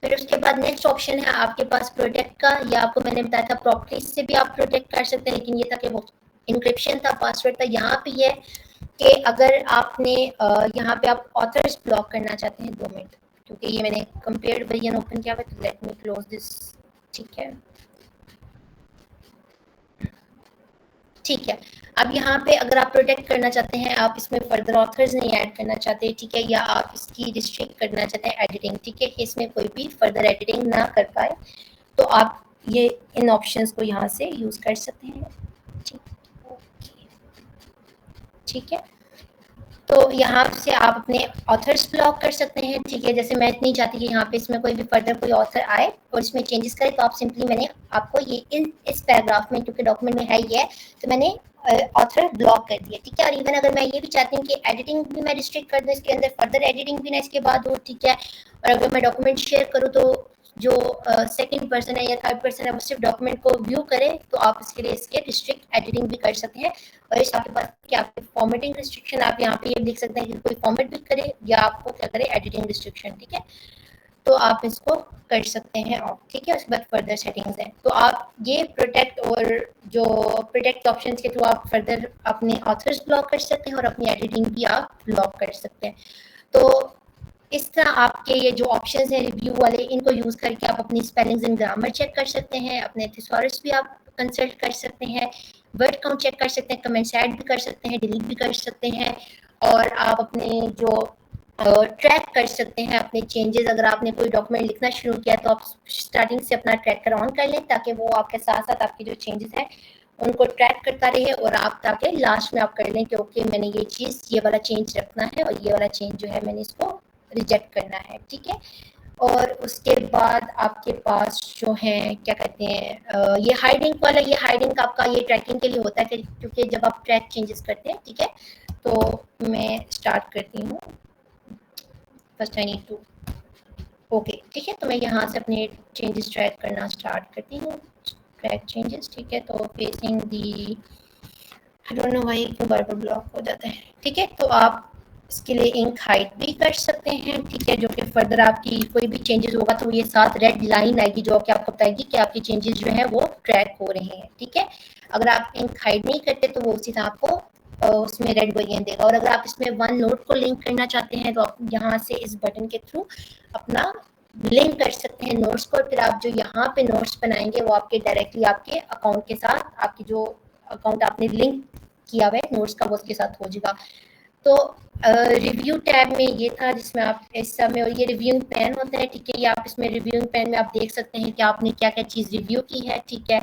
फिर उसके बाद नेक्स्ट ऑप्शन है आपके पास प्रोटेक्ट का, या आपको मैंने बताया था प्रॉपर्टीज से भी आप प्रोटेक्ट कर सकते हैं, लेकिन ये था कि वो इंक्रिप्शन था, पासवर्ड था। यहाँ पे ये कि अगर आपने यहाँ पे आप ऑथर्स ब्लॉक करना चाहते हैं, 2 मिनट, क्योंकि ये मैंने कंपेयर्ड वर्जन ओपन किया हुआ है, तो लेट मी क्लोज दिस, ठीक है, ठीक है। अब यहाँ पे अगर आप प्रोटेक्ट करना चाहते हैं, आप इसमें फर्दर ऑथर्स नहीं ऐड करना चाहते, ठीक है, या आप इसकी रिस्ट्रिक्ट करना चाहते हैं एडिटिंग, ठीक है, कि इसमें कोई भी फर्दर एडिटिंग ना कर पाए, तो आप ये इन ऑप्शंस को यहाँ से यूज़ कर सकते हैं, ठीक है। तो यहाँ से आप अपने ऑथर्स ब्लॉक कर सकते हैं, ठीक है। जैसे मैं नहीं चाहती कि यहाँ पे इसमें कोई भी फर्दर कोई ऑथर आए और इसमें चेंजेस करे, तो आप सिंपली मैंने आपको ये इस पैराग्राफ में, क्योंकि डॉक्यूमेंट में है ये, तो मैंने ऑथर ब्लॉक कर दिया, ठीक है। और इवन अगर मैं ये भी चाहती हूँ कि एडिटिंग भी मैं रिस्ट्रिक्ट कर दूँ, इसके अंदर फर्दर एडिटिंग भी ना इसके बाद हो, ठीक है। और अगर मैं डॉक्यूमेंट शेयर करूँ तो जो सेकंड पर्सन है या थर्ड पर्सन है वो सिर्फ डॉक्यूमेंट को व्यू करे, तो आप इसके लिए इसके रिस्ट्रिक्ट एडिटिंग भी कर सकते हैं। और इस आपके पास क्या फॉर्मेटिंग रिस्ट्रिक्शन, आप यहाँ पे ये लिख सकते हैं कि कोई फॉर्मेट भी करे या आपको क्या करे एडिटिंग रिस्ट्रिक्शन, ठीक है। तो आप इसको कर सकते हैं ऑफ, ठीक है। उसके बाद फर्दर सेटिंग्स हैं, तो आप ये प्रोटेक्ट और जो प्रोटेक्ट ऑप्शन के थ्रू आप फर्दर अपने ऑथर्स ब्लॉक कर सकते हैं और अपनी एडिटिंग भी आप ब्लॉक कर सकते हैं। तो इस तरह आपके ये जो ऑप्शंस हैं रिव्यू वाले, इनको यूज़ करके आप अपनी स्पेलिंग्स एंड ग्रामर चेक कर सकते हैं, अपने थिसॉरस भी आप कंसल्ट कर सकते हैं, वर्ड काउंट चेक कर सकते हैं, कमेंट्स ऐड भी कर सकते हैं, डिलीट भी कर सकते हैं, और आप अपने जो ट्रैक कर सकते हैं अपने चेंजेस। अगर आपने कोई डॉक्यूमेंट लिखना शुरू किया तो आप स्टार्टिंग से अपना ट्रैकर ऑन कर लें, ताकि वो आपके साथ साथ आपके जो चेंजेस हैं उनको ट्रैक करता रहे, और आप ताकि लास्ट में आप कर लें कि ओके मैंने ये चीज़, ये वाला चेंज रखना है और ये वाला चेंज जो है मैंने इसको रिजेक्ट करना है, ठीक है। और उसके बाद आपके पास जो है क्या कहते हैं ये हाइडिंग वाला, ये हाइडिंग आपका ये ट्रैकिंग के लिए होता है क्योंकि जब आप ट्रैक चेंजेस करते हैं, ठीक है। तो मैं स्टार्ट करती हूँ। First I need to, okay, ठीक है। तो मैं यहाँ से अपने चेंजेस ट्रैक करना स्टार्ट करती हूँ। ट्रैक चेंजेस, ठीक है। तो facing the, I don't know why क्यों बार बार ब्लॉक हो जाता है, ठीक है। तो आप इसके लिए इंक हाइट भी कर सकते हैं, ठीक है, जो कि फर्दर आपकी कोई भी चेंजेस होगा तो ये साथ रेड लाइन आएगी जो कि आपको बताएगी कि आपकी चेंजेस जो है वो ट्रैक हो रहे हैं, ठीक है। अगर आप इंक हाइट नहीं करते तो वो उसी तरह आपको उसमें रेड वेरिएंट देगा। और अगर आप इसमें वन नोट को लिंक करना चाहते हैं तो आप यहाँ से इस बटन के थ्रू अपना लिंक कर सकते हैं नोट्स को। फिर आप जो यहाँ पे नोट्स बनाएंगे वो आपके डायरेक्टली आपके अकाउंट के साथ, आपकी जो अकाउंट आपने लिंक किया हुआ है नोट्स का, वो उसके साथ हो जाएगा। तो रिव्यू टैब में ये था जिसमें आप इस समय, और ये रिव्यूइंग पेन होता है, ठीक है। ये आप इसमें रिव्यूइंग पेन में आप देख सकते हैं कि आपने क्या क्या चीज़ रिव्यू की है, ठीक है।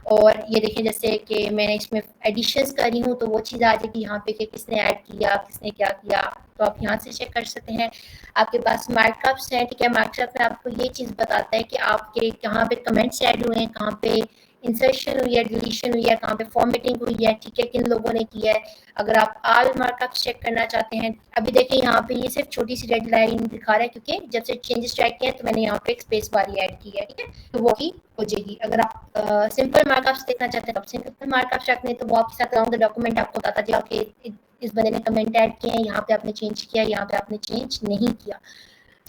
और ये देखें जैसे कि मैंने इसमें एडिशंस करी हूँ तो वो चीज़ आ जाएगी यहाँ पे कि किसने ऐड किया, किसने क्या किया, तो आप यहाँ से चेक कर सकते हैं। आपके पास मार्कअप्स हैं, ठीक है। मार्कअप में आपको ये चीज़ बताता है कि आपके कहाँ पे कमेंट्स ऐड हुए हैं, कहाँ पे इंसर्शन हुई है, डिलीशन हुई है, कहाँ पे फॉर्मेटिंग हुई है, ठीक है, किन लोगों ने किया है। अगर आप ऑल मार्कअप चेक करना चाहते हैं, अभी देखिए यहाँ पे ये सिर्फ छोटी सी रेड लाइन दिखा रहा है क्योंकि जब से चेंजेस ट्रैक किए हैं तो मैंने यहाँ पे एक स्पेस बारी ऐड की है, ठीक है, तो वो ही हो जाएगी। अगर आप सिंपल मार्कअप्स देखना चाहते हैं तो सिंपल मार्कअप्स रखते हैं तो वो आपके साथ अराउंड द डॉक्यूमेंट आपको बताता जाएगा कि इस बंदे ने कमेंट ऐड किए हैं, यहाँ पे आपने चेंज किया, यहाँ पे आपने चेंज नहीं किया।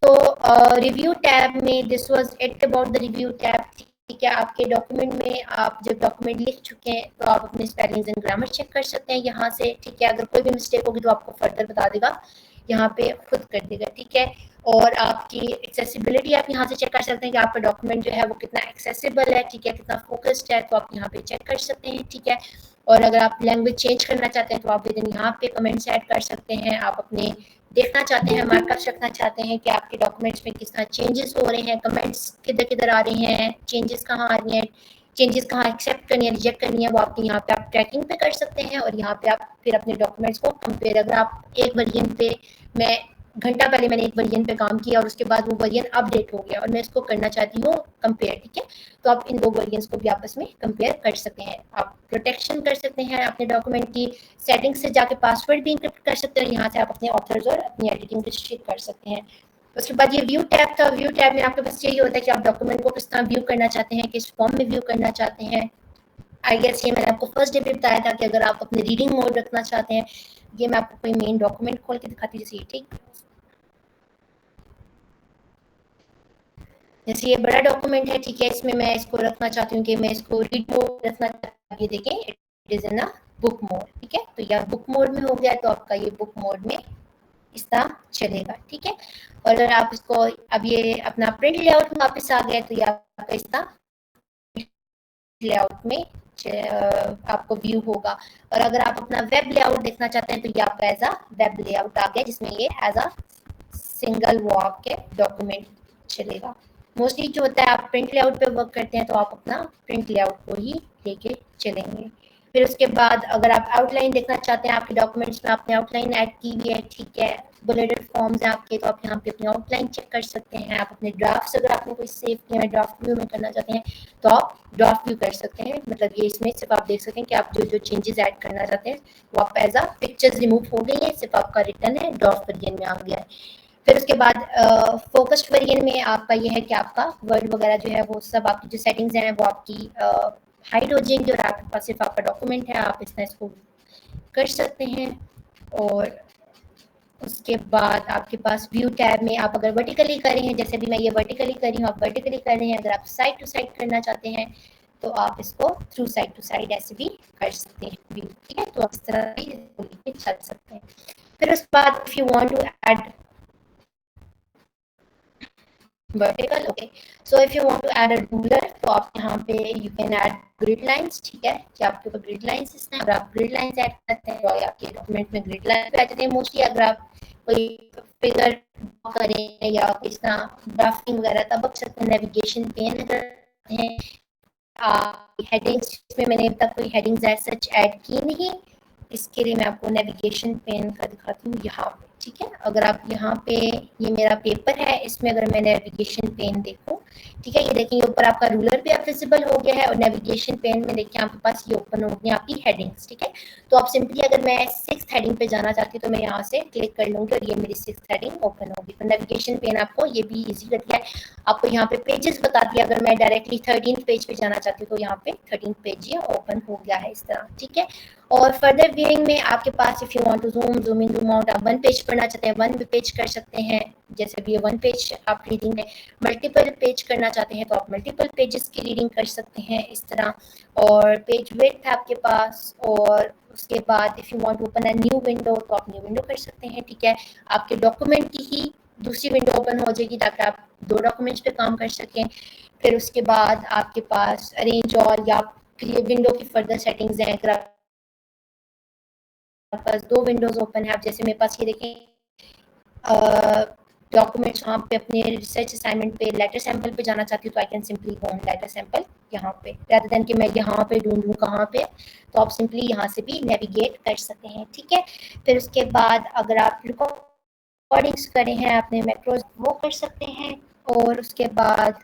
तो रिव्यू टैब में this was it about the review tab, ठीक है। आपके डॉक्यूमेंट में आप जब डॉक्यूमेंट लिख चुके हैं तो आप अपने स्पेलिंग्स एंड ग्रामर चेक कर सकते हैं यहाँ से, ठीक है। अगर कोई भी मिस्टेक होगी तो आपको फर्दर बता देगा, यहाँ पे खुद कर देगा, ठीक है। और आपकी एक्सेसिबिलिटी आप यहाँ से चेक कर सकते हैं कि आपका डॉक्यूमेंट जो है वो कितना एक्सेसिबल है, ठीक है, कितना फोकस्ड है, तो आप यहाँ पे चेक कर सकते हैं, ठीक है। और अगर आप लैंग्वेज चेंज करना चाहते हैं तो आप विदिन यहाँ पे कमेंट्स ऐड कर सकते हैं। आप अपने देखना चाहते हैं, मार्कअप्स रखना चाहते हैं कि आपके डॉक्यूमेंट्स में किस तरह चेंजेस हो रहे हैं, कमेंट्स किधर किधर आ रहे हैं, चेंजेस कहाँ आ रही हैं, चेंजेस कहाँ एक्सेप्ट करनी है, रिजेक्ट करनी है, वो आपके यहाँ पे आप ट्रैकिंग पे कर सकते हैं। और यहाँ पे आप फिर अपने डॉक्यूमेंट्स को कंपेयर, अगर आप एक वर्जन पे, मैं घंटा पहले मैंने एक वर्जन पे काम किया और उसके बाद वो वर्जन अपडेट हो गया और मैं इसको करना चाहती हूँ कंपेयर, ठीक है, तो आप इन दो वर्जन्स को भी आपस में कंपेयर कर सकते हैं। आप प्रोटेक्शन कर सकते हैं अपने डॉक्यूमेंट की, सेटिंग्स से जाके पासवर्ड भी इंक्रिप्ट कर सकते हैं, यहाँ से आप अपने ऑथर्स और अपनी एडिटिंग रिस्ट्रिक्ट कर सकते हैं। उसके बाद ये व्यू टैब था। व्यू टैब में आपके पास यही होता है कि आप डॉक्यूमेंट को किस तरह व्यू करना चाहते हैं, किस फॉर्म में व्यू करना चाहते हैं। आई गेस ये मैंने आपको फर्स्ट डे पे बताया था कि अगर आप अपने रीडिंग मोड रखना चाहते हैं, ये मैं आपको कोई मेन डॉक्यूमेंट खोल के दिखाती हूँ, जैसे ये, ठीक, जैसे ये बड़ा डॉक्यूमेंट है, ठीक है, इसमें मैं इसको रखना चाहती हूँ कि मैं इसको रीड मोड रखना चाहती हूँ, ये देखें it is in a book mode, ठीक है। तो यह बुक मोड में हो गया तो आपका ये बुक मोड में इस तरह चलेगा, ठीक है। और अगर आप इसको अब ये अपना प्रिंट लेआउट में वापस आ गया तो ये आपका इस तरह लेआउट में आपको व्यू होगा। और अगर आप अपना वेब लेआउट देखना चाहते हैं तो ये आपका एज अ वेब लेआउट आ गया जिसमें ये एज अ सिंगल वॉक के डॉक्यूमेंट चलेगा। मोस्टली जो होता है आप प्रिंट लेआउट पे वर्क करते हैं तो आप अपना प्रिंट लेआउट को ही लेके चलेंगे। फिर उसके बाद अगर आप आउटलाइन देखना चाहते हैं, आपके डॉक्यूमेंट्स में आपने आउटलाइन ऐड की हुई है, ठीक है, बुलेटेड फॉर्म्स हैं आपके, तो आप यहाँ पे अपनी आउटलाइन चेक कर सकते हैं। आप अपने ड्राफ्ट्स अगर आपने कोई सेव किया है ड्राफ्ट व्यू में करना चाहते हैं तो आप ड्राफ्ट व्यू कर सकते हैं। मतलब ये इसमें सिर्फ आप देख सकते हैं कि आप जो जो चेंजेस ऐड करना चाहते हैं वो आप एज अ पिक्चर्स रिमूव हो गई है, सिर्फ आपका रिटर्न है ड्राफ्ट वर्जन में आ गया है। फिर उसके बाद फोकस्ड वेरिएंट में आपका ये है कि आपका वर्ड वगैरह जो है वो सब आपकी जो सेटिंग्स हैं वो आपकी हाइड हो जाएंगी और आपके पास सिर्फ आपका डॉक्यूमेंट है, आप इसमें इसको कर सकते हैं। और उसके बाद आपके पास व्यू टैब में आप अगर वर्टिकली कर रहे हैं, जैसे भी मैं ये वर्टिकली कर रही हूँ, आप वर्टिकली कर रहे हैं, अगर आप साइड टू साइड करना चाहते हैं तो आप इसको थ्रू साइड टू साइड ऐसे भी कर सकते हैं व्यू, ठीक है। तो आप इस तरह भी चल सकते हैं। फिर उसके बाद if you want to add vertical, okay, so if you want to add a ruler तो आप यहाँ पे you can add grid lines, ठीक है, कि आपके ऊपर grid lines इसमें अगर आप grid lines ऐड करते हैं तो आपके डॉक्यूमेंट में grid lines भी आ जाते हैं। मोस्टली अगर आप कोई फिगर ड्रॉ करें या किस तरह ड्राफ्टिंग वगैरह तब आप सकते हैं नेविगेशन पेन करते हैं। हेडिंग्स में मैंने अब तक कोई हेडिंग्स एज सच ऐड की नहीं, इसके लिए मैं आपको नेविगेशन पेन का दिखाती हूँ यहाँ पे, ठीक है। अगर आप यहाँ पे, ये मेरा पेपर है, इसमें अगर मैं नेविगेशन पेन देखूँ, ठीक है, ये देखिए ऊपर आपका रूलर भी आप विजिबल हो गया है और नेविगेशन पेन में देखिए आपके पास ये ओपन हो गई आपकी हेडिंग्स, ठीक है। तो आप सिंपली अगर मैं 6th हेडिंग पे जाना चाहती हूँ तो मैं यहाँ से क्लिक कर लूँगी और ये मेरी 6th हेडिंग ओपन होगी। तो नेविगेशन पेन आपको ये भी ईजी कर दिया है, आपको यहाँ पे पेजेस बता दिया। अगर मैं डायरेक्टली 13th पेज पे जाना चाहती हूँ तो यहाँ पे 13th पेज ये ओपन हो गया है इस तरह, ठीक है। और फर्दर व्यूइंग में आपके पास if you want to zoom in, zoom out, आप वन पेज पढ़ना चाहते हैं वन पेज कर सकते हैं, जैसे भी ये वन पेज आप रीडिंग है। मल्टीपल पेज करना चाहते हैं तो आप मल्टीपल पेजेस की रीडिंग कर सकते हैं इस तरह। और पेज विड्थ है आपके पास, और उसके बाद if you want to open a new window तो आप न्यू विंडो कर सकते हैं, ठीक है। आपके डॉक्यूमेंट की ही दूसरी विंडो ओपन हो जाएगी ताकि आप 2 डॉक्यूमेंट्स पे काम कर सकें। फिर उसके बाद आपके पास अरेंज और या विंडो की फर्दर सेटिंग्स हैं। अगर आपके पास 2 विंडोज ओपन है, आप जैसे मेरे पास ये देखें डॉक्यूमेंट्स, यहाँ पे अपने रिसर्च असाइनमेंट पे लेटर सैंपल पे जाना चाहती हूँ तो I can simply go on letter sample यहाँ पे, रादर देन कि मैं यहाँ पे ढूंढूँ कहाँ पे, तो आप सिंपली यहाँ से भी नेविगेट कर सकते हैं, ठीक है। फिर उसके बाद अगर आप रिकॉर्डिंग्स करे हैं आपने मैक्रोज वो कर सकते हैं। और उसके बाद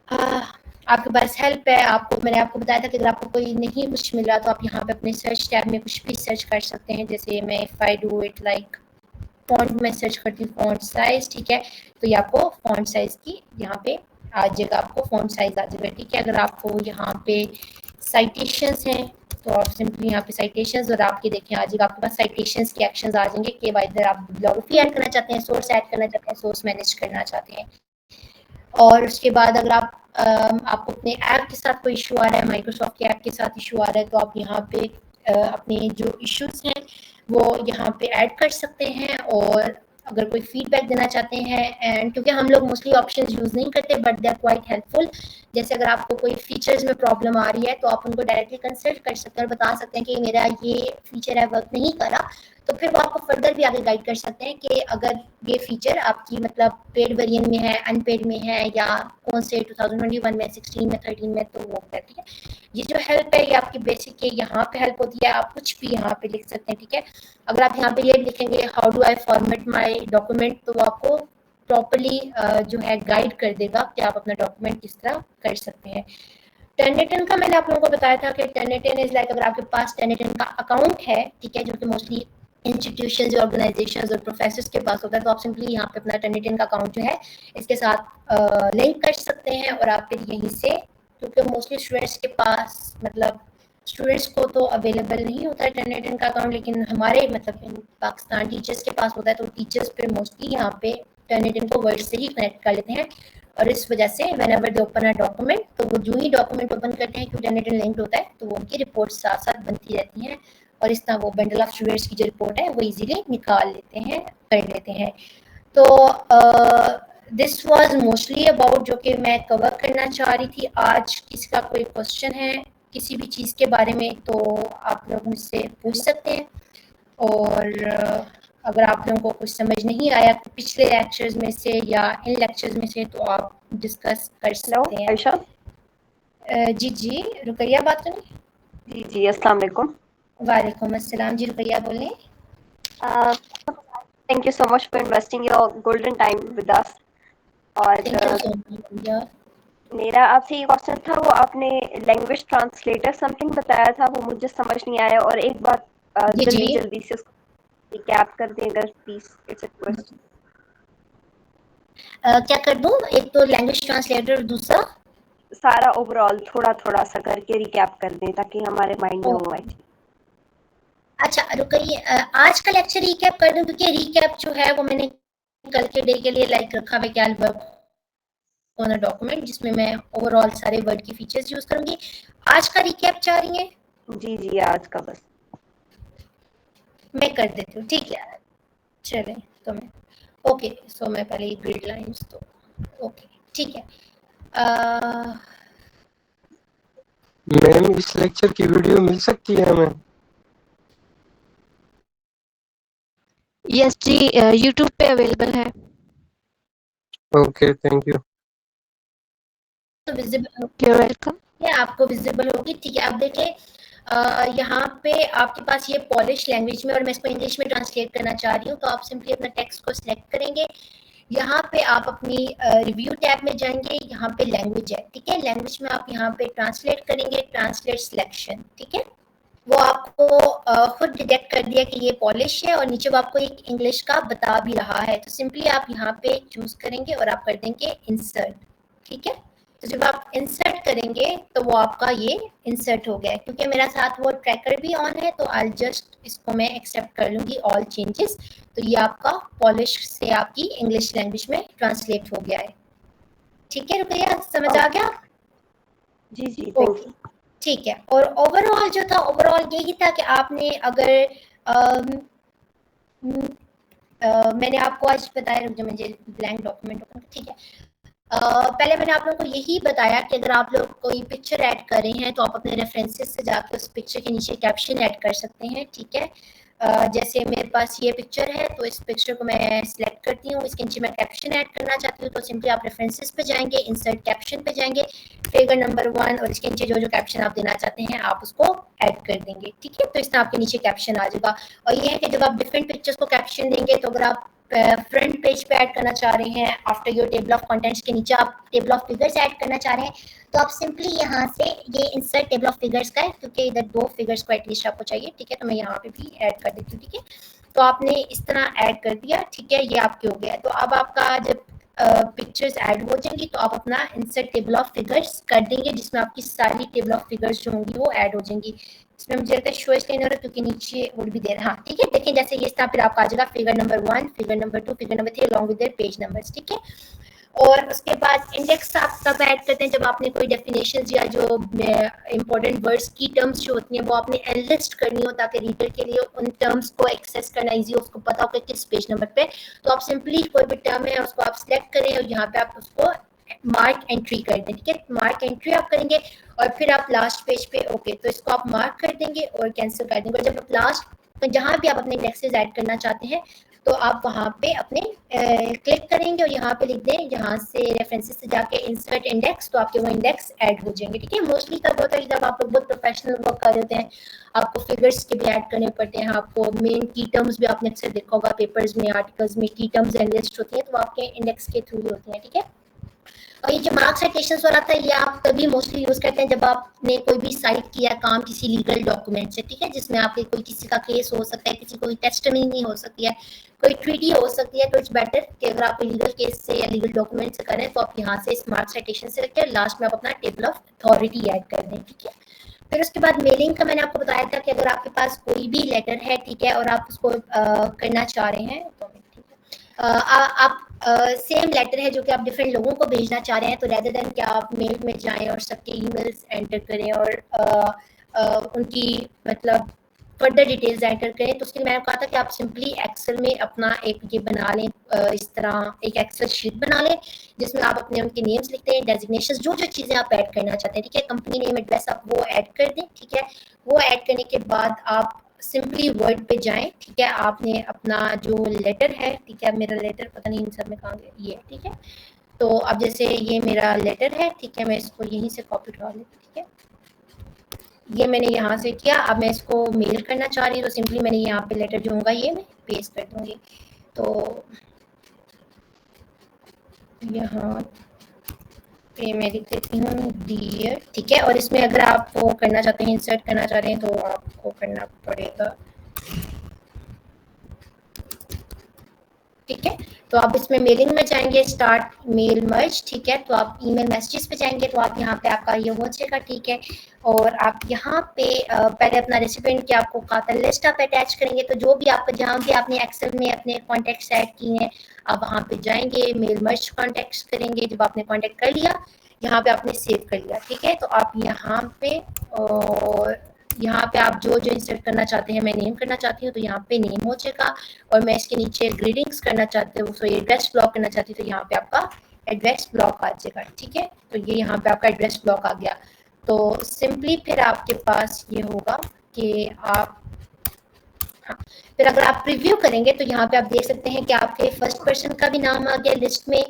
आपके पास हेल्प है, मैंने आपको बताया था कि अगर आपको कोई नहीं कुछ मिल रहा तो आप यहाँ पे अपने सर्च टैब में कुछ भी सर्च कर सकते हैं। जैसे मैं if I do it like font में सर्च करती हूँ फॉन्ट साइज, ठीक है, तो ये आपको फॉन्ट साइज की यहाँ पे आ जाएगा, आपको फॉन्ट साइज आ जाएगा, ठीक है। अगर आपको यहाँ पे साइटेशंस हैं तो आप सिंपली यहाँ पे साइटेशंस और आपके देखें आ जाएगा, आपके पास साइटेशंस के एक्शंस आ जाएंगे कि इधर आप बिब्लियोग्राफी ऐड करना चाहते हैं, सोर्स ऐड करना चाहते हैं, सोर्स मैनेज करना चाहते हैं। और उसके बाद अगर आपको अपने ऐप के साथ कोई इशू आ रहा है, माइक्रोसॉफ्ट के ऐप के साथ इशू आ रहा है, तो आप यहाँ पे अपने जो इश्यूज हैं वो यहाँ पे ऐड कर सकते हैं। और अगर कोई फीडबैक देना चाहते हैं, एंड क्योंकि हम लोग मोस्टली ऑप्शंस यूज़ नहीं करते but they are quite helpful. जैसे अगर आपको कोई फीचर्स में प्रॉब्लम आ रही है तो आप उनको डायरेक्टली कंसल्ट कर सकते हैं और बता सकते हैं कि मेरा ये फीचर है वर्क नहीं करा, तो फिर वो आपको फर्दर भी आगे गाइड कर सकते हैं कि अगर ये फीचर आपकी मतलब पेड वेरिएंट में है, अनपेड में है, या कौन से 2021 में, 16 में, 13 में, तो वो ठीक है। ये जो हेल्प है ये आपकी बेसिक है, यहाँ पे हेल्प होती है, आप कुछ भी यहाँ पे लिख सकते हैं, ठीक है। अगर आप यहाँ पे ये लिखेंगे how do I format my document, तो वो आपको प्रॉपरली जो है गाइड कर देगा कि आप अपना डॉक्यूमेंट किस तरह कर सकते हैं। टर्निटन का मैंने आप लोगों को बताया था कि टर्निटन इज लाइक, अगर आपके पास टर्निटन का अकाउंट है, ठीक है, जो कि मोस्टली इंस्टीट्यूशंस, ऑर्गेनाइजेशंस और प्रोफेसर्स के पास होता है, तो आप सिंपली यहाँ पे अपना टर्निटन का अकाउंट जो है इसके साथ लिंक कर सकते हैं और आप फिर यहीं से, क्योंकि मोस्टली स्टूडेंट्स के पास मतलब स्टूडेंट्स को तो अवेलेबल नहीं होता है टर्निटन का अकाउंट, लेकिन हमारे मतलब पाकिस्तान टीचर्स के पास होता है, तो टीचर्स फिर मोस्टली यहाँ पे टर्निटन को वर्ड से ही कनेक्ट कर लेते हैं। और इस वजह से whenever they open a document, तो वो जो ही डॉक्यूमेंट ओपन करते हैं क्योंकि टर्निटन लिंक्ड होता है, तो वो उनकी रिपोर्ट साथ साथ बनती रहती हैं और इस तरह वो बंडल ऑफ स्टूडेंट्स की जो रिपोर्ट है वो इजीली निकाल लेते हैं, कर लेते हैं। तो दिस वाज मोस्टली अबाउट जो कि मैं कवर करना चाह रही थी आज। किसी का कोई क्वेश्चन है किसी भी चीज़ के बारे में तो आप लोग मुझसे पूछ सकते हैं। और अगर आप लोगों को कुछ समझ नहीं आया पिछले लेक्चर्स में से या इन लेक्चर्स में से, तो आप डिस्कस कर सकते हैं। आयशा जी जी, रुकैया बात करें। जी जी, अस्सलाम वालेकुम। वालेकुम अस्सलाम जी, रुकैया बोलें। Thank you so much for investing your golden time with us. और मेरा आपसे ये क्वेश्चन था, वो आपने लैंग्वेज ट्रांसलेटर समथिंग बताया था, वो मुझे समझ नहीं आया, और एक बात जल्दी से उसको रिकैप कर दें अगर प्लीज, इट्स अ क्वेश्चन। क्या कर दूं, एक तो लैंग्वेज ट्रांसलेटर, दूसरा सारा ओवरऑल थोड़ा सा करके रिकैप कर दें ताकि हमारे माइंड में हो आए। अच्छा रुकिए, आज का लेक्चर रिकैप कर दूं, क्योंकि रिकैप जो है वो मैंने कल के डे के लिए लाइक रखा हुआ क्या वर्क ऑन अ डॉक्यूमेंट, जिसमें मैं ओवरऑल सारे वर्ड की फीचर्स यूज करूंगी। आज का रिकैप चाह रही हैं? जी जी, आज का बस मैं कर देती हूँ, ठीक है, चलें तो मैं ओके। सो मैं पहले ये ग्रिड लाइंस तो ओके, ठीक है। मैम इस लेक्चर की वीडियो मिल सकती है हमें? यस जी, यूट्यूब पे अवेलेबल है। Okay, thank you. तो विजिबल यू वेलकम। है, आपको विजिबल होगी, ठीक है। अब देखिए यहाँ पे आपके पास ये पॉलिश लैंग्वेज में और मैं इसको इंग्लिश में ट्रांसलेट करना चाह रही हूँ, तो आप सिंपली अपना टेक्स्ट को सिलेक्ट करेंगे। यहाँ पे आप अपनी रिव्यू टैब में जाएंगे, यहाँ पे लैंग्वेज है, ठीक है। लैंग्वेज में आप यहाँ पे ट्रांसलेट करेंगे, ट्रांसलेट सिलेक्शन, ठीक है। वो आपको खुद डिटेक्ट कर दिया कि ये पॉलिश है और नीचे वो आपको एक इंग्लिश का बता भी रहा है। तो सिंपली आप यहाँ पे चूज करेंगे और आप कर देंगे इंसर्ट, ठीक है। तो जब आप इंसर्ट करेंगे तो वो आपका ये इंसर्ट हो गया है। क्योंकि मेरा साथ वो ट्रैकर भी ऑन है तो आई जस्ट इसको मैं एक्सेप्ट कर लूँगी ऑल चेंजेस। तो ये आपका पॉलिश से आपकी इंग्लिश लैंग्वेज में ट्रांसलेट हो गया है, ठीक है। रुपया समझ आ गया? जी जी, थैंक यू। ठीक है। और ओवरऑल जो था, ओवरऑल यही था कि आपने अगर मैंने आपको आज बताया, जो मुझे ब्लैंक डॉक्यूमेंट ओपन, ठीक है। पहले मैंने आप लोगों को यही बताया कि अगर आप लोग कोई पिक्चर ऐड कर रहे हैं तो आप अपने रेफरेंसेस से जाके उस पिक्चर के नीचे कैप्शन ऐड कर सकते हैं, ठीक है। जैसे मेरे पास ये पिक्चर है तो इस पिक्चर को मैं सिलेक्ट करती हूँ, इसके नीचे मैं कैप्शन ऐड करना चाहती हूँ, तो सिंपली आप रेफरेंसेस पे जाएंगे, इंसर्ट कैप्शन पे जाएंगे, फिगर नंबर 1 और इसके नीचे जो जो कैप्शन आप देना चाहते हैं आप उसको ऐड कर देंगे, ठीक है। तो इस तरह आपके नीचे कैप्शन आ जाएगा। और ये है कि जब आप डिफरेंट पिक्चर्स को कैप्शन देंगे तो अगर आप फ्रंट पेज पे ऐड करना चाह रहे हैं, after your table of contents के नीचे आप टेबल ऑफ फिगर्स ऐड करना चाह रहे हैं, तो आप सिंपली यहाँ से ये इंसर्ट टेबल ऑफ फिगर्स का है, क्योंकि इधर 2 फिगर्स को एटलीस्ट आपको चाहिए, ठीक है। तो मैं यहाँ पे भी ऐड कर देती हूँ, ठीक है। तो आपने इस तरह ऐड कर दिया, ठीक है। ये आपके हो गया। तो अब आपका जब पिक्चर्स ऐड हो जाएंगी तो आप अपना इंसर्ट टेबल ऑफ फिगर्स कर देंगे, जिसमें आपकी सारी टेबल ऑफ फिगर्स जो होंगी वो ऐड हो जाएंगी। इसमें मुझे लगता है शो इसलिए नहीं हो रहा क्योंकि नीचे वो भी दे रहा है, हाँ ठीक है। देखिए जैसे ये था, फिर आपका आ जाएगा figure number 1, figure number 2, figure number 3 along with their page numbers, ठीक है। और उसके बाद इंडेक्स आप तब ऐड करते हैं जब आपने कोई डेफिनेशंस या जो इंपॉर्टेंट वर्ड्स की टर्म्स जो होती हैं वो आपने एनलिस्ट करनी हो, ताकि रीडर के लिए उन टर्म्स को एक्सेस करना ईजी हो, उसको पता हो कि किस पेज नंबर पे। तो आप सिंपली कोई भी टर्म है उसको आप सिलेक्ट करें और यहाँ पे आप उसको मार्क एंट्री कर दें, ठीक है। मार्क एंट्री आप करेंगे और फिर आप लास्ट पेज पे ओके, तो इसको आप मार्क कर देंगे और कैंसिल कर देंगे। और जब आप लास्ट जहाँ भी आप अपने इंडेक्सेस ऐड करना चाहते हैं तो आप वहाँ पे अपने क्लिक करेंगे और यहाँ पे लिख दें, यहाँ से रेफरेंसेस से जाके इंसर्ट इंडेक्स, तो आपके वो इंडेक्स ऐड हो जाएंगे, ठीक है। मोस्टली तब होता है जब आप लोग बहुत प्रोफेशनल वर्क कर रहे होते हैं, आपको फिगर्स के भी ऐड करने पड़ते हैं, आपको मेन की टर्म्स भी आपने अक्सर देखा होगा पेपर्स में, आर्टिकल्स में की टर्म्स एंड लिस्ट होती हैं, तो आपके इंडेक्स के थ्रू ही होती हैं, ठीक है। और ये जो मार्क साइटेशंस वाला था ये आप तभी मोस्टली यूज करते हैं जब आपने कोई भी साइट किया काम किसी लीगल डॉक्यूमेंट से, ठीक है, जिसमें आपके कोई किसी का केस हो सकता है, किसी कोई टेस्टिमनी हो सकती है, कोई ट्रीटी हो सकती है। तो इट्स बेटर कि अगर आप लीगल केस से या लीगल डॉक्यूमेंट से करें तो आप यहाँ से इस मार्क साइटेशन से रखें, लास्ट में आप अपना टेबल ऑफ अथॉरिटी ऐड कर दें, ठीक है। फिर उसके बाद मेलिंग का मैंने आपको बताया था कि अगर आपके पास कोई भी लेटर है, ठीक है, और आप उसको करना चाह रहे हैं तो ठीक है, आप सेम लेटर है जो कि आप डिफरेंट लोगों को भेजना चाह रहे हैं, तो रेदर देन कि आप मेल में जाएं और सबके ईमेल्स एंटर करें और उनकी मतलब फर्दर डिटेल्स एंटर करें, तो उसके लिए मैंने कहा था कि आप सिंपली एक्सेल में अपना एक ये बना लें, इस तरह एक एक्सेल शीट बना लें जिसमें आप अपने उनके नेम्स लिखते हैं, डेजिग्नेशंस, जो जो चीज़ें आप ऐड करना चाहते हैं, ठीक है, कंपनी नेम एड्रेस आप वो ऐड कर दें, ठीक है। वो ऐड करने के बाद आप सिंपली वर्ड पे जाएं, ठीक है। आपने अपना जो लेटर है, ठीक है, मेरा लेटर पता नहीं इन सब में कहाँ गया, ये ठीक है। तो अब जैसे ये मेरा लेटर है, ठीक है, मैं इसको यहीं से कॉपी करवा लेती हूँ, ठीक है। ये मैंने यहाँ से किया, अब मैं इसको मेल करना चाह रही हूँ तो सिंपली मैंने यहाँ पे लेटर जो होगा ये मैं पेस्ट कर दूँगी। तो यहाँ पे मैं लिख देती हूँ डियर, ठीक है। और इसमें अगर आप वो करना चाहते हैं, इंसर्ट करना चाह रहे हैं तो आपको करना पड़ेगा, ठीक है। तो आप इसमें मेलिंग में जाएंगे, स्टार्ट मेल मर्ज, ठीक है। तो आप ईमेल मैसेजेस पे जाएंगे तो आप यहाँ पे आपका ये हो जाएगा, ठीक है। और आप यहाँ पे पहले अपना रेसिपिएंट की आपको खाता लिस्ट आप अटैच करेंगे, तो जो भी आपका जहाँ भी आपने एक्सेल में अपने कॉन्टैक्ट्स ऐड किए हैं आप वहाँ पे जाएंगे, मेल मर्ज कॉन्टैक्ट्स करेंगे। जब आपने कॉन्टैक्ट कर लिया यहाँ पे आपने सेव कर लिया, ठीक है। तो आप यहाँ पे और यहाँ पे आप जो जो इंसर्ट करना चाहते हैं, मैं नेम करना चाहती हूँ तो यहाँ पे नेम हो जाएगा, और मैं इसके नीचे ग्रीटिंग्स करना चाहती हूँ तो एड्रेस ब्लॉक करना चाहती हूँ तो यहाँ पे आपका एड्रेस ब्लॉक आ जाएगा, ठीक है। तो ये यहाँ पे आपका एड्रेस ब्लॉक आ गया। तो सिंपली फिर आपके पास ये होगा कि आप हाँ, फिर अगर आप प्रीव्यू करेंगे तो यहाँ पे आप देख सकते हैं कि आपके फर्स्ट पर्सन का भी नाम आ गया लिस्ट में,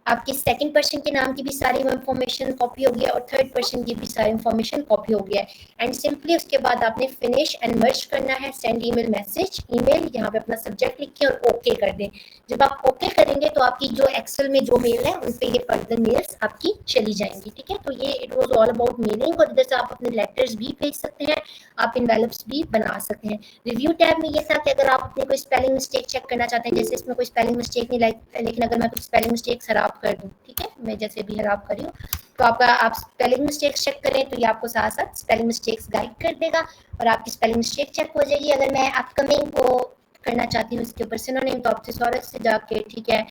आपकी सेकंड पर्सन के नाम की भी सारी इंफॉर्मेशन कॉपी हो गया और थर्ड पर्सन की भी सारी इंफॉर्मेशन कॉपी हो गया है। एंड सिंपली उसके बाद आपने फिनिश एंड मर्ज करना है, सेंड ईमेल मैसेज, ईमेल यहाँ पे अपना सब्जेक्ट लिखिए और ओके कर दें। जब आप ओके करेंगे तो आपकी जो एक्सेल में जो मेल है उन पे ये फर्दर मेल्स आपकी चली जाएंगी, ठीक है। तो ये it was all about mailing, और इधर से आप अपने लेटर्स भी भेज सकते हैं, आप इनवेलप्स भी बना सकते हैं। रिव्यू टैब में ये था कि अगर आप अपने कोई स्पेलिंग मिस्टेक चेक करना चाहते हैं, जैसे इसमें कोई स्पेलिंग मिस्टेक नहीं लेकिन अगर मैं कुछ स्पेलिंग मिस्टेक खराब कर दूं, ठीक है, मैं जैसे भी खराब कर रही हूँ, तो आप स्पेलिंग मिस्टेक्स चेक करें तो ये आपको साथ साथ स्पेलिंग मिस्टेक्स गाइड कर देगा और आपकी स्पेलिंग मिस्टेक चेक हो जाएगी। अगर मैं अपकमिंग को करना चाहती हूँ इसके ऊपर सिनोनिम, तो आप थिसॉरस से जाके, ठीक है,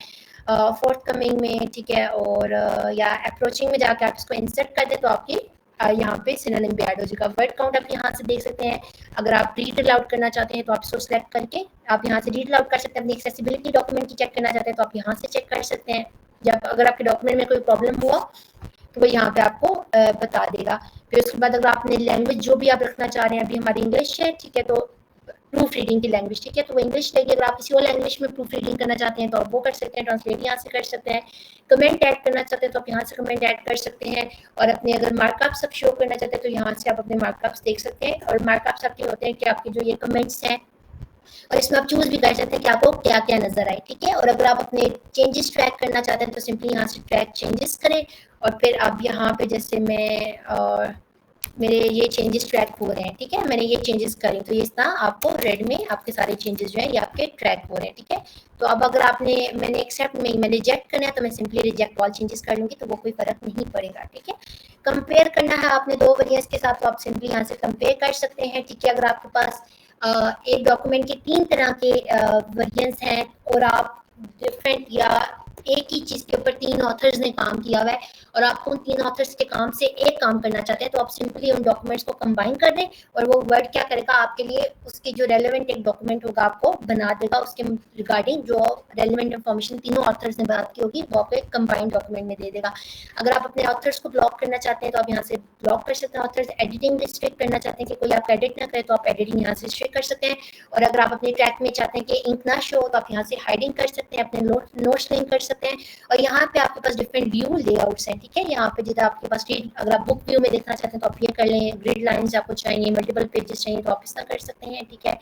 फोर्थ कमिंग में, ठीक है, और या अप्रोचिंग में जाके आप इसको इंसर्ट कर दे तो आपकी यहाँ पे सिनोनिम भी ऐड हो जाएगा। वर्ड काउंट आप यहाँ से देख सकते हैं। अगर आप रीड अलाउड करना चाहते हैं तो आप इसको सेलेक्ट करके आप यहाँ से रीड अलाउड कर सकते हैं। अपनी एक्सेसिबिलिटी डॉक्यूमेंट की चेक करना चाहते हैं तो आप यहाँ से चेक कर सकते हैं। जब अगर आपके डॉक्यूमेंट में कोई प्रॉब्लम हुआ तो वो यहाँ पे आपको बता देगा। फिर उसके बाद अगर आपने लैंग्वेज जो भी आप रखना चाह रहे हैं, अभी हमारी इंग्लिश है, ठीक है, तो प्रूफ रीडिंग की लैंग्वेज, ठीक है, तो वो इंग्लिश रहेगी। अगर आप किसी और लैंग्वेज में प्रूफ रीडिंग करना चाहते हैं तो आप वो कर सकते हैं, ट्रांसलेट यहाँ से कर सकते हैं। कमेंट ऐड करना चाहते हैं तो आप यहाँ से कमेंट ऐड कर सकते हैं। और अपने अगर मार्कअप सब शो करना चाहते हैं तो यहाँ से आप अपने मार्कअप्स देख सकते हैं। और मार्कअप्स आपके होते हैं कि आपके जो ये कमेंट्स हैं, और इसमें आप चूज भी कर सकते हैं कि आपको क्या क्या नजर आए, ठीक है। और अगर आप अपने चेंजेस ट्रैक करना चाहते हैं तो सिंपली यहाँ से ट्रैक चेंजेस करें और फिर आप यहाँ पे जैसे मैं मेरे ये चेंजेस ट्रैक हो रहे हैं, ठीक है, मैंने ये चेंजेस करी तो ये इस तरह आपको रेड में आपके सारे चेंजेस जो है ये आपके ट्रैक हो रहे हैं, ठीक है। तो अब अगर मैंने एक्सेप्ट में मैंने रिजेक्ट करना है तो मैं सिंपली रिजेक्ट ऑल चेंजेस कर लूंगी तो वो कोई फर्क नहीं पड़ेगा, ठीक है। कंपेयर करना है आपने दो वेरिएंट्स के साथ तो आप सिंपली यहाँ से कंपेयर कर सकते हैं, ठीक है। अगर आपके पास एक डॉक्यूमेंट के 3 तरह के वेरिएंट्स हैं और आप डिफरेंट या एक ही चीज के ऊपर 3 ऑथर्स ने काम किया हुआ है और आप उन 3 ऑथर्स के काम से एक काम करना चाहते हैं तो आप सिंपली उन डॉक्यूमेंट्स को कंबाइन कर दें और वो वर्ड क्या करेगा आपके लिए उसके जो रेलेवेंट एक डॉक्यूमेंट होगा आपको बना देगा, उसके रिगार्डिंग जो रेलेवेंट इन्फॉर्मेशन तीनों ऑथर्स ने बात की होगी वो आपको एक कंबाइंड डॉक्यूमेंट में दे देगा। अगर आप अपने ऑथर्स को ब्लॉक करना चाहते हैं तो आप यहाँ से ब्लॉक कर सकते हैं ऑथर्स। एडिटिंग रिस्ट्रिक्ट करना चाहते हैं कि कोई आप एडिट ना करे तो आप एडिटिंग यहाँ से रिस्ट्रिक्ट कर सकते हैं। और अगर आप अपने ट्रैक में चाहते हैं कि इंक ना शो तो आप यहाँ से हाइडिंग कर सकते हैं, अपने नोट्स लिंक कर सकते हैं। और यहाँ पे आपके पास डिफरेंट व्यू लेआउट्स हैं, ठीक है। यहाँ पे जितना आपके पास अगर आप बुक व्यू में देखना चाहते हैं तो आप ये कर लें, ग्रिड लाइंस आपको चाहिए, मल्टीपल पेजेस चाहिए तो आप इस तरह कर सकते हैं, ठीक है।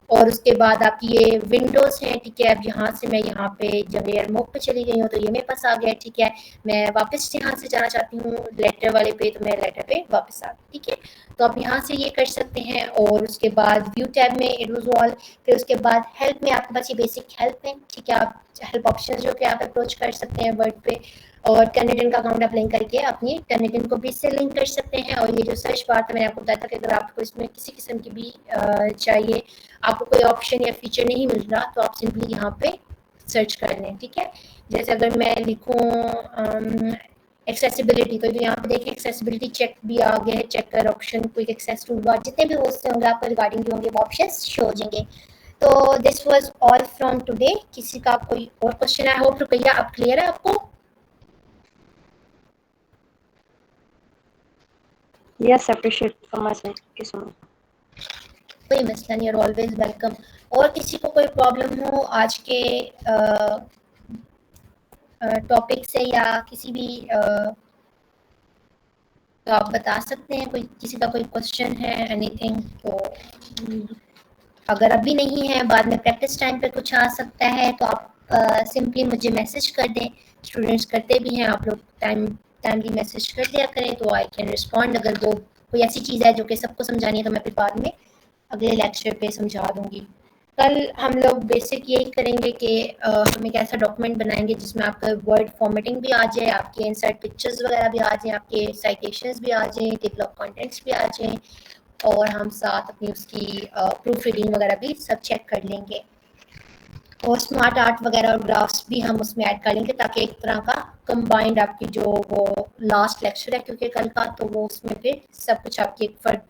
और उसके बाद आपकी ये विंडोज हैं, ठीक है। अब यहाँ से मैं यहाँ पे जब एयर मोड पे चली गई हूँ तो ये मेरे पास आ गया, ठीक है। मैं वापस यहाँ से जाना चाहती हूँ लेटर वाले पे तो मैं लेटर पे वापस आ गई, ठीक है। तो आप यहाँ से ये कर सकते हैं। और उसके बाद व्यू टैब में इट वाज ऑल, फिर उसके बाद हेल्प में आपके पास ये बेसिक हेल्प है, ठीक है। आप हेल्प ऑप्शन जो कि आप अप्रोच कर सकते हैं वर्ड पे और टर्निटिन का अकाउंट आप लिंक करके अपनी टर्निटिन को भी इससे लिंक कर सकते हैं। और ये जो सर्च बार था मैंने आपको बताया था कि अगर आपको इसमें किसी किस्म की भी चाहिए, आपको कोई ऑप्शन या फीचर नहीं मिल रहा तो आप सिंपली यहाँ पे सर्च कर लें, ठीक है। जैसे अगर मैं लिखूँ एक्सेसिबिलिटी तो यहाँ पे देखिए एक्सेसिबिलिटी चेक भी आ गया है, चेक कर ऑप्शन, क्विक एक्सेस टू बार, जितने भी होस्ट होंगे आपको रिगार्डिंग जो होंगे वो ऑप्शन शो हो जाएंगे। तो this was all from today. किसी का कोई और क्वेश्चन? आई होप रुपैया अब क्लियर है आपको? Yes, appreciate from my side. Thank you so much. कोई मसला नहीं, और ऑलवेज वेलकम। और किसी को कोई प्रॉब्लम हो आज के टॉपिक से या किसी भी तो आप बता सकते हैं। कोई किसी का कोई क्वेश्चन है एनीथिंग तो अगर अभी नहीं है बाद में प्रैक्टिस टाइम पे कुछ आ सकता है तो आप सिंपली मुझे मैसेज कर दें। स्टूडेंट्स करते भी हैं, आप लोग टाइमली मैसेज कर दिया करें तो आई कैन रिस्पॉन्ड। अगर वो कोई ऐसी चीज़ है जो कि सबको समझानी है तो मैं फिर बाद में अगले लेक्चर पे समझा दूंगी। कल हम लोग बेसिक यही करेंगे कि हम एक ऐसा डॉक्यूमेंट बनाएंगे जिसमें आपका वर्ड फॉर्मेटिंग भी आ जाए, आपके इंसर्ट पिक्चर्स वगैरह भी आ जाएं, आपके साइटेशंस भी आ जाएं, टेबल ऑफ कंटेंट्स भी आ जाएं और हम साथ अपनी उसकी प्रूफ रीडिंग वगैरह भी सब चेक कर लेंगे। और स्मार्ट आर्ट वगैरह और ग्राफ्स भी हम उसमें ऐड कर लेंगे ताकि एक तरह का कंबाइंड आपकी जो वो लास्ट लेक्चर है क्योंकि कल का, तो वो उसमें फिर सब कुछ आपकी एक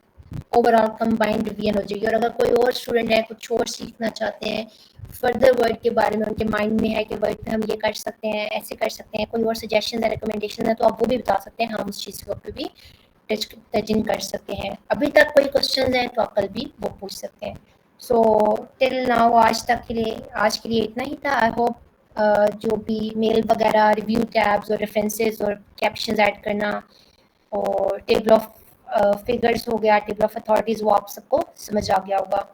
ओवरऑल कंबाइंड रिवीजन हो जाएगी। और अगर कोई और स्टूडेंट है कुछ और सीखना चाहते हैं फर्दर वर्ड के बारे में, उनके माइंड में है कि वर्ड पे हम ये कर सकते हैं, ऐसे कर सकते हैं, कोई और सजेशन है, रिकमेंडेशन है तो आप वो भी बता सकते हैं, हम उस चीज़ के ऊपर भी टचिंग कर सकते हैं। अभी तक कोई क्वेश्चन है तो आप कल भी वो पूछ सकते हैं। सो टिल नाउ आज के लिए इतना ही था। आई होप जो भी मेल वगैरह, रिव्यू टैब्स और रेफरेंसेस और कैप्शंस ऐड करना, और टेबल ऑफ फिगर्स हो गया, टेबल ऑफ अथॉरिटीज़, वो आप सबको समझ आ गया होगा।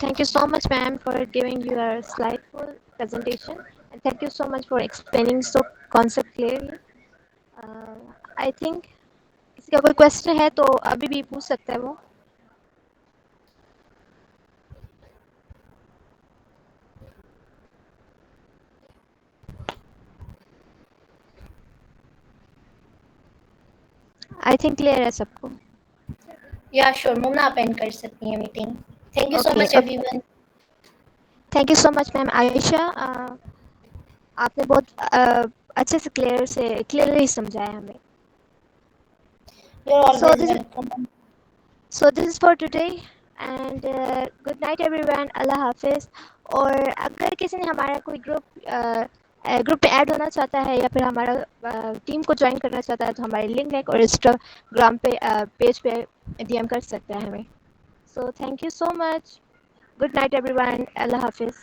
Thank you so much, ma'am, for giving your slightful presentation, and thank you so much for explaining so concept clearly. I think किसी का कोई क्वेश्चन है तो अभी भी पूछ सकता है वो। आई थिंक क्लियर है सबको। या श्योर मोमना, आप एंड कर सकती हैं meeting. Thank you so Okay, much okay. Everyone. Thank you so much ma'am Ayesha, आपने बहुत अच्छे से क्लियरली समझाया हमें। You are So always this welcome. so this is for today and good night everyone, अल्लाह हाफिज़। और अगर किसी ने हमारा कोई ग्रुप में ऐड होना चाहता है या फिर हमारा टीम को ज्वाइन करना चाहता है तो हमारे लिंक है और इंस्टाग्राम पे पेज पे डीएम कर सकता है हमें। So thank you so much, good night everyone, अल्लाह हाफिज़।